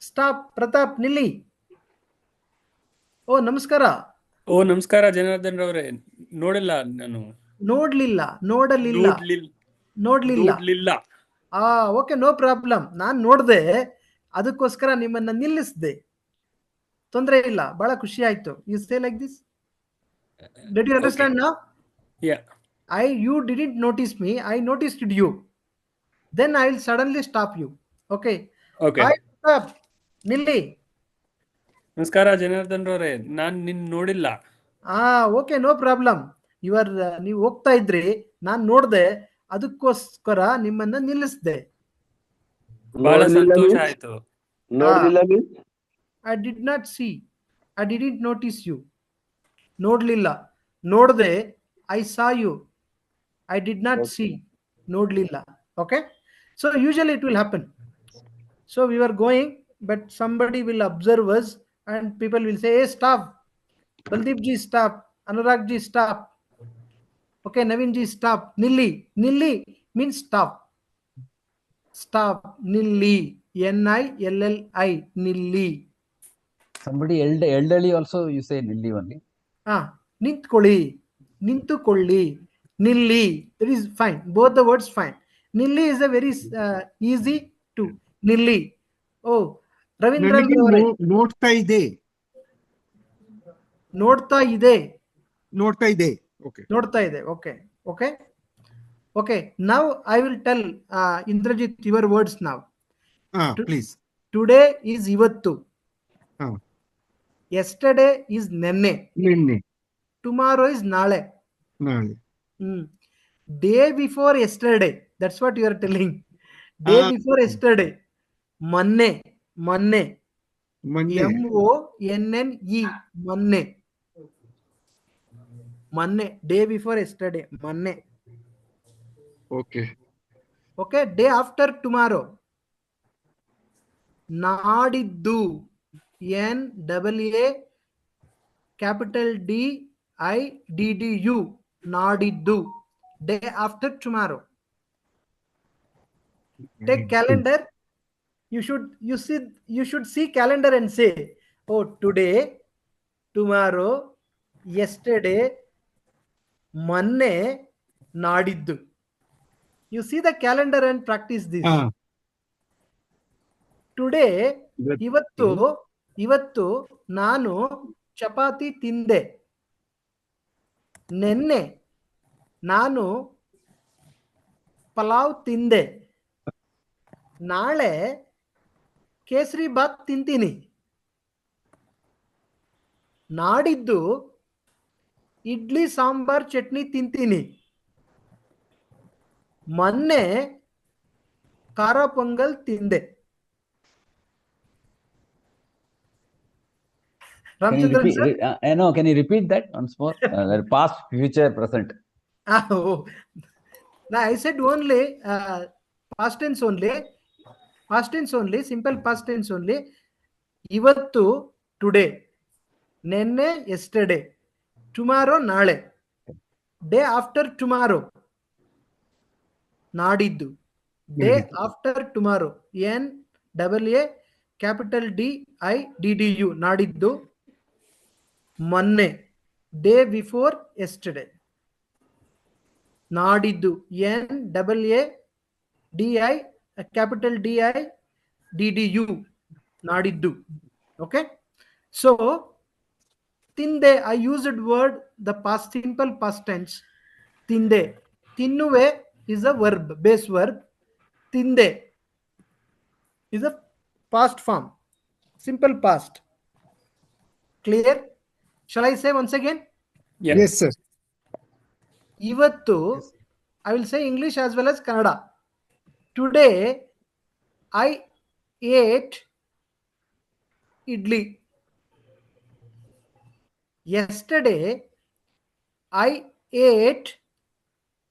Speaker 2: Stop, Pratap, Nilli. Oh, Namaskara.
Speaker 3: ಓ ನಮಸ್ಕಾರ ಜನಾರ್ದನ್ ರವರೇ, ನೋಡಿಲ್ಲ ನಾನು.
Speaker 2: ನೋಡ್ಲಿಲ್ಲ. Okay, no problem. ನಾನ್ ನೋಡ್ದೆ, ಅದಕ್ಕೋಸ್ಕರ ನಿಮ್ಮನ್ನ ನಿಲ್ಲಿಸ್ದೆ. ತೊಂದರೆ ಇಲ್ಲ, ಬಹಳ ಖುಷಿ ಆಯ್ತು. You say like this. Did you understand now? You didn't notice me, I noticed you. Then I will suddenly stop you. Okay. Hi, Pratap. Nilli.
Speaker 3: ನಮಸ್ಕಾರ ಜನಾರ್ದನ್ ರವರೇ, ನಾನ್ ನಿನ್ ನೋಡಿಲ್ಲ.
Speaker 2: Okay, no problem. ನೀವು ಹೋಗ್ತಾ ಇದ್ರಿ, ನಾನ್ ನೋಡ್ದೆ, ಅದಕ್ಕೋಸ್ಕರ ನಿಮ್ಮನ್ನ ನಿಲ್ಲಿಸ್ದೆ.
Speaker 3: ಬಹಳ ಸಂತೋಷ ಆಯ್ತು.
Speaker 2: I did not see. I didn't notice you. ನೋಡ್ಲಿಲ್ಲ. ನೋಡ್ದೆ, I saw you. I did not see. ನೋಡ್ಲಿಲ್ಲ. Okay. So usually it will happen. So we were going, but somebody will observe us and people will say, hey, stop. Baldeep ji, stop. Anurag ji, stop. Okay, Naveen ji, stop. Nilli. Nilli means stop. Stop. Nilli. N-I-L-L-I. Nilli.
Speaker 12: Somebody elderly also you say Nilli only.
Speaker 2: Nintkolli. Nintukolli. Nilli. It is fine. Both the words fine. Nilli is a very easy to. Nilli. Oh, Ravindran.
Speaker 10: ನೋಡ್ತಾ ಇದೆ.
Speaker 2: ನೋಡ್ತಾ ಇದೆ.
Speaker 10: ನೋಡ್ತಾ ಇದೆ. Okay.
Speaker 2: ನೋಡ್ತಾ ಇದೆ. Okay. Okay. Okay. Now I will tell Indrajit your words now.
Speaker 10: Please.
Speaker 2: Today is ivattu. Yesterday is nenne.
Speaker 10: Nenne.
Speaker 2: Tomorrow is nale.
Speaker 10: Nale.
Speaker 2: Day before yesterday. That's what you are telling. Day before yesterday. Monne. Monne. M-O-N-N-E. Monne. Monne. Day before yesterday. Monne.
Speaker 10: Okay.
Speaker 2: Okay. Day after tomorrow. Nadiddu. N-A-A capital D-I-D-D-U. Nadiddu. Day after tomorrow. Take calendar. You should see calendar and say, oh, today, tomorrow, yesterday, Monne, Nadiddu. You see the calendar and practice this. Today, ಇವತ್ತು ನಾನು ಚಪಾತಿ ತಿಂದೆ. ನೆನ್ನೆ ನಾನು ಪಲಾವ್ ತಿಂದೆ. ನಾಳೆ ಕೇಸರಿ ಬಾತ್ ತಿಂತೀನಿ. ನಾಡಿದ್ದು ಇಡ್ಲಿ ಸಾಂಬಾರ್ ಚಟ್ನಿ ತಿಂತೀನಿ. ಮೊನ್ನೆ ಖಾರ ಪೊಂಗಲ್ ತಿಂದೆ.
Speaker 12: Can you repeat that once more? Past, future, present.
Speaker 2: Now I said only past tense only. Past tense only. Simple past tense only. Ivattu today. Nenne yesterday. Tomorrow nale. Day after tomorrow. Nadiddu. Day after tomorrow. N-A-A capital D-I-D-D-U. Nadiddu. Monne. Day before yesterday. Nadiddu. N-A-A-D-I capital D-I-D-D-U. Nadiddu. Okay. So, tinde, I used word, the past simple past tense. Tinde. Tinnuve is a verb, base verb. Tinde is a past form. Simple past. Clear? Shall I say once again?
Speaker 10: Yes, sir.
Speaker 2: Ivattu, I will say English as well as Kannada. Today, I ate idli. Yesterday, I ate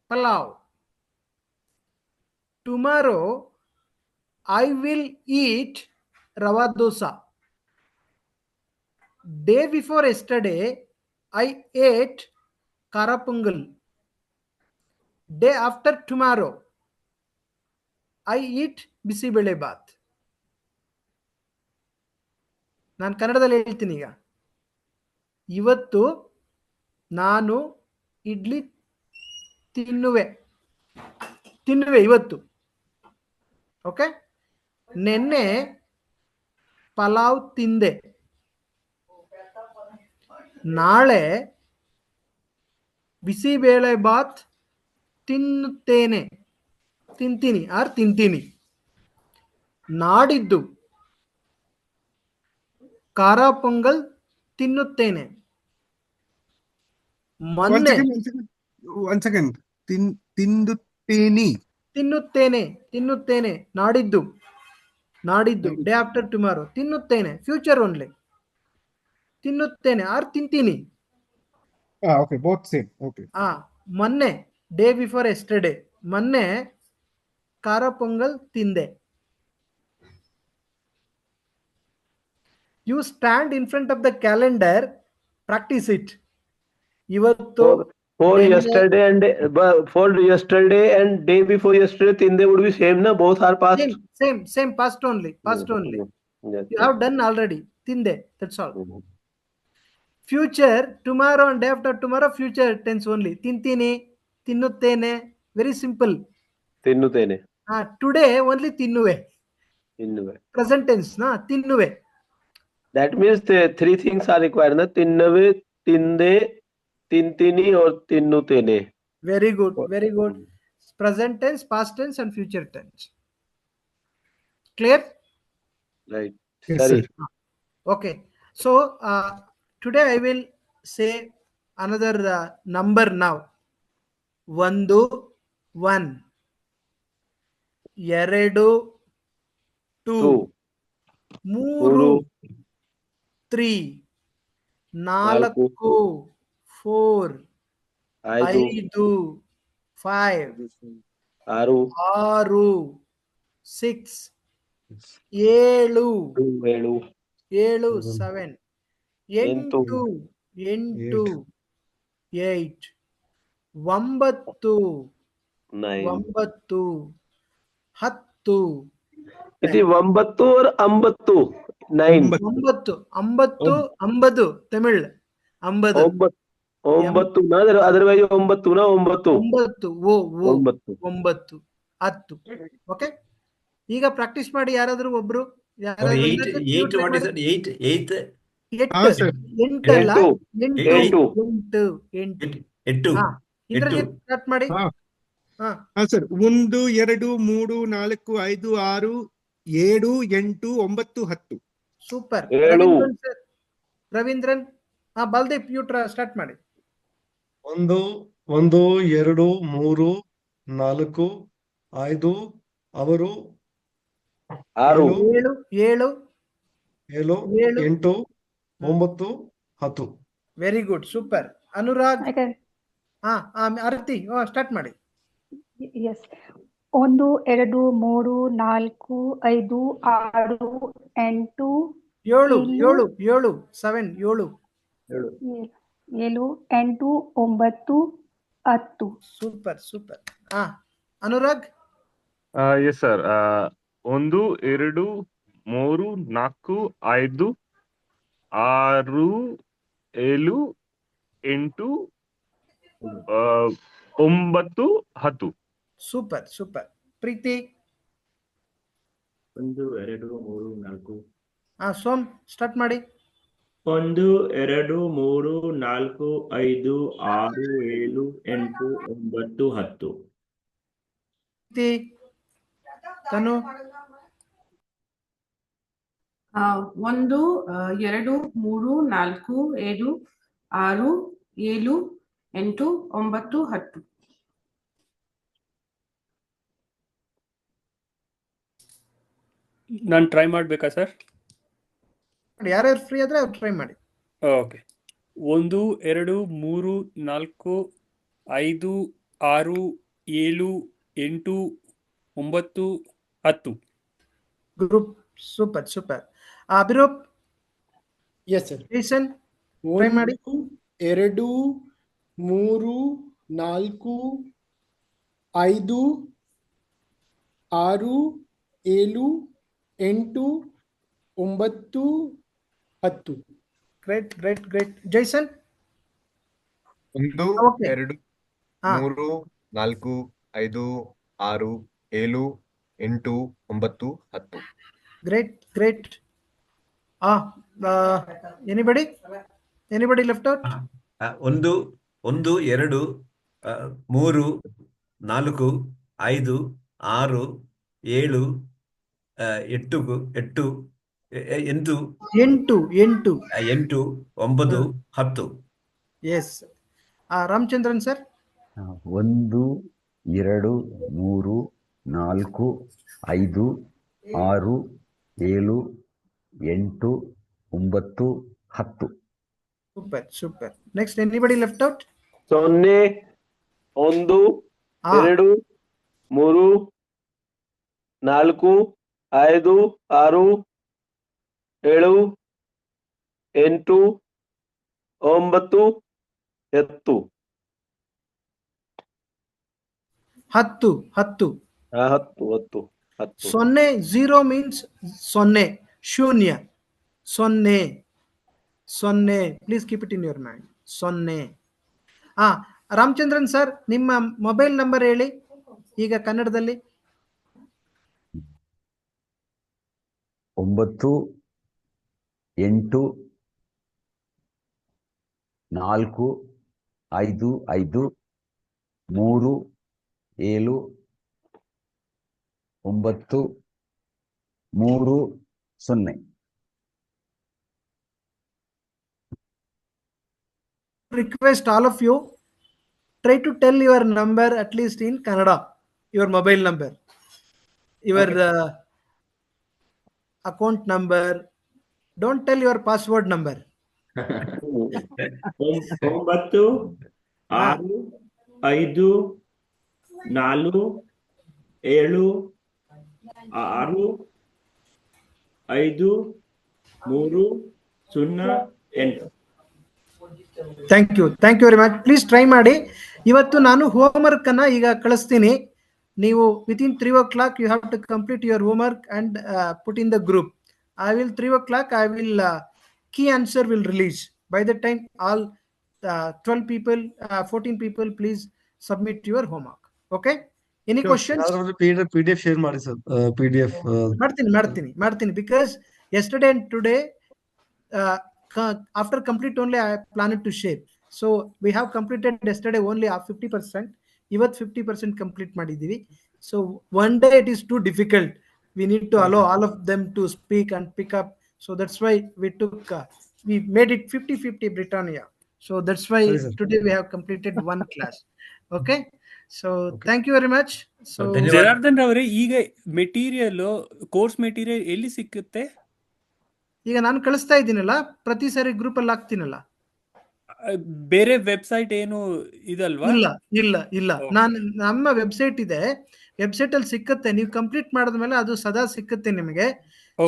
Speaker 2: palav. Tomorrow, I will eat rava dosa. Day before yesterday, I ate Kara Pongal. Day after tomorrow, I eat bisibele Baat. ನಾನು ಕನ್ನಡದಲ್ಲಿ ಹೇಳ್ತೀನಿ ಈಗ. ಇವತ್ತು ನಾನು ಇಡ್ಲಿ ತಿನ್ನುವೆ ಇವತ್ತು. Okay. ನೆನ್ನೆ ಪಲಾವ್ ತಿಂದೆ. ನಾಳೆ ಬಿಸಿಬೇಳೆ ಬಾತ್ ತಿಂತೀನಿ. ನಾಡಿದ್ದು ಖಾರ ಪೊಂಗಲ್ ತಿನ್ನುತ್ತೇನೆ. ಮೊನ್ನೆ
Speaker 10: ಒನ್ ಸೆಕೆಂಡ್ ತಿನ್ನುತ್ತೇನೆ. ನಾಡಿದ್ದು ಡೇ ಆಫ್ಟರ್ ಟುಮಾರೋ ತಿನ್ನುತ್ತೇನೆ. Future only. ತಿನ್ನುತ್ತೇನೆ ಆರ್ ತಿಂತೀನಿ. Okay, both same. ಓಕೆ.
Speaker 2: ಮೊನ್ನೆ ಡೇ ಬಿಫೋರ್ ಎಸ್ಟರ್ಡೇ, ಮೊನ್ನೆ ಖಾರ ಪೊಂಗಲ್ ತಿಂದೆ. You stand in front of the calendar, practice it. ಇವತ್ತು
Speaker 14: for yesterday and day before yesterday tinde would be same na, both are past.
Speaker 2: Same past only.
Speaker 14: Yes,
Speaker 2: You have done already. Tinde, that's all. Future, tomorrow and day after tomorrow, future tense only. Tintini, ತಿನ್ನುತ್ತೇನೆ, very simple.
Speaker 14: ತಿನ್ನುತ್ತೇನೆ.
Speaker 2: Today only ತಿನ್ನುವೆ. Present tense na, ತಿನ್ನುವೆ.
Speaker 14: That means the three things are required na, ತಿನ್ನವೆ, ತಿಂದೆ, ತಿಂತೀನಿ or ತಿನ್ನುತ್ತೇನೆ.
Speaker 2: Very good. Present tense, past tense and future tense. Clear?
Speaker 14: Right.
Speaker 10: Yes,
Speaker 14: Sorry.
Speaker 10: sir.
Speaker 2: Okay. So today I will say another number now. 1 1, 2 2, 3 3, 4 4, 5 5, 6 6, 7 7, 8 8, 9 10.
Speaker 14: It is 9 or 9.
Speaker 2: 9 Tamil. 9
Speaker 14: otherwise 9 na 9.
Speaker 2: 10. Okay. ಈಗ practice ಮಾಡಿ ಯಾರಾದ್ರೂ ಒಬ್ರು.
Speaker 1: 8 what is it? 8
Speaker 2: start ಮಾಡಿ.
Speaker 10: Sir 1 2 3 4 5 6 7 8 9 10.
Speaker 2: Super. Ravindran. ಬಲ್ದೀಪ್, you start ಮಾಡಿ.
Speaker 5: 1 2 3 4 5 ಅವರು
Speaker 2: 7
Speaker 5: 7 8 9 10.
Speaker 2: Very good, super. Anurag. Aarathi, start ಮಾಡಿ.
Speaker 4: Yes. 1 2 3 4 5 6 8
Speaker 2: 7 7
Speaker 4: 8 9 10.
Speaker 2: Super. Anurag.
Speaker 13: Yes sir. 1 2 3 4 5 6 7 8 9 10.
Speaker 2: Super. ಪ್ರೀತಿ.
Speaker 6: 1 2 3 4.
Speaker 2: Som, start ಮಾಡಿ.
Speaker 6: 1 2 3 4 5 6 7 8 9 10.
Speaker 2: ತನು.
Speaker 8: 1 2 3 4 7 6 7 8 9 10.
Speaker 3: ನಾನು ಟ್ರೈ ಮಾಡ್ಬೇಕಾ ಸರ್?
Speaker 2: ಯಾರ್ಯಾರು ಫ್ರೀ ಆದ್ರೆ ಅವ್ರು ಟ್ರೈ ಮಾಡಿ.
Speaker 3: Okay. 1 2 3 4 5 6 7 8 9 10.
Speaker 2: Group. Super. Abhiroop.
Speaker 11: Yes, sir.
Speaker 2: Jason try ಮಾಡಿ.
Speaker 11: 1 2 3 4 5 6 7 8 9 10.
Speaker 2: ಗ್ರೇಟ್. Jason
Speaker 9: 1
Speaker 2: Okay.
Speaker 9: 2
Speaker 2: ಹಾ
Speaker 9: 3 4 5 6 7 8 9 10.
Speaker 2: Great. Anybody left out?
Speaker 1: 1 2 3 4 5 6 7 8 9 10.
Speaker 2: S. Ramachandran sir?
Speaker 12: 1 2 3 4 5 6 7 8 9 10.
Speaker 2: Super. Next anybody left out?
Speaker 14: 0 1 2 3 4 5 6 7 8 9 10.
Speaker 2: 10.
Speaker 14: 10.
Speaker 2: 0 means 0, ಶೂನ್ಯ. 0. Please keep it in your mind. 0. Ramachandran sir, ನಿಮ್ಮ mobile number ಹೇಳಿ ಈಗ ಕನ್ನಡದಲ್ಲಿ.
Speaker 12: 9 8 4 5 5 3 7 9 3 0.
Speaker 2: Request all of you, try to tell your number at least in Kannada, your mobile number, your account number. Don't tell your password number.
Speaker 6: 9 6 5 4 7 6 5 3 0 8.
Speaker 2: Thank you very much. Please try ಮಾಡಿ. ಇವತ್ತು ನಾನು homework ಅನ್ನ ಈಗ ಕಳಿಸ್ತೀನಿ. ನೀವು within 3 o'clock you have to complete your homework and put in the group. I will 3 o'clock I will key answer will release. By the time all 12 people 14 people please submit your homework. Okay, any questions?
Speaker 5: PDF share ಮಾಡಿ sir. PDF
Speaker 2: ಮಾಡ್ತೀನಿ because yesterday and today after complete only I planned to share. So we have completed yesterday only 50%. ಇವತ್ತು 50% complete ಮಾಡಿದ್ದೀವಿ. So one day it is too difficult. We need to allow all of them to speak and pick up. So that's why we made it 50-50 Britannia. So that's why today we have completed one class. Okay. So thank you very much. So
Speaker 3: Janardhan ಅವರೇ, ಈಗ material course material ಎಲ್ಲಿ ಸಿಕ್ಕುತ್ತೆ?
Speaker 2: ಈಗ ನಾನು ಕಳಿಸ್ತಾ ಇದ್ದೀನಲ್ಲ, ಪ್ರತಿ ಸಾರಿ group ಅಲ್ಲಿ ಹಾಕ್ತೀನಲ್ಲ.
Speaker 3: ಬೇರೆ ವೆಬ್ಸೈಟ್ ಏನು ಇದಲ್ವಾ?
Speaker 2: ಇಲ್ಲ. ನಮ್ಮ ವೆಬ್ಸೈಟ್ ಇದೆ. ವೆಬ್ಸೈಟ್ ಅಲ್ಲಿ ಸಿಕ್ಕತ್ತೆ. ನೀವು ಕಂಪ್ಲೀಟ್ ಮಾಡಿದ್ಮೇಲೆ ಅದು ಸದಾ ಸಿಕ್ಕತ್ತೆ ನಿಮಗೆ.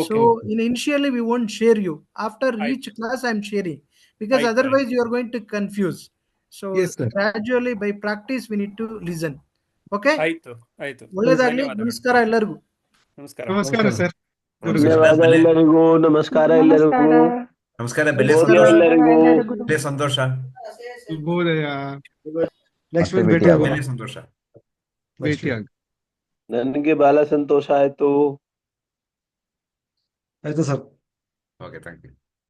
Speaker 2: So initially we won't share you. After each class I am sharing, because otherwise you are going to confuse. So gradually by practice we need to listen. Okay.
Speaker 3: ಆಯ್ತು.
Speaker 2: ಒಳ್ಳೆದಾಗ್ಲಿ. ನಮಸ್ಕಾರ ಎಲ್ಲರಿಗೂ.
Speaker 10: ನಮಸ್ಕಾರ ಸರ್.
Speaker 14: ಧನ್ಯವಾದ ಎಲ್ಲರಿಗೂ. ನಮಸ್ಕಾರ ಎಲ್ಲರಿಗೂ.
Speaker 1: ನಮಸ್ಕಾರ. ಬೆಲೆ ಸಂತೋಷ.
Speaker 10: ಶುಭೋದಯ.
Speaker 5: ನೆಕ್ಸ್ಟ್ ವೀಕ್ ಭೇಟಿ ಆಗೋಣ.
Speaker 1: ಸಂತೋಷ.
Speaker 14: ನನಗೆ ಬಹಳ ಸಂತೋಷ ಆಯ್ತು
Speaker 5: ಸರ್.
Speaker 1: Okay, thank you.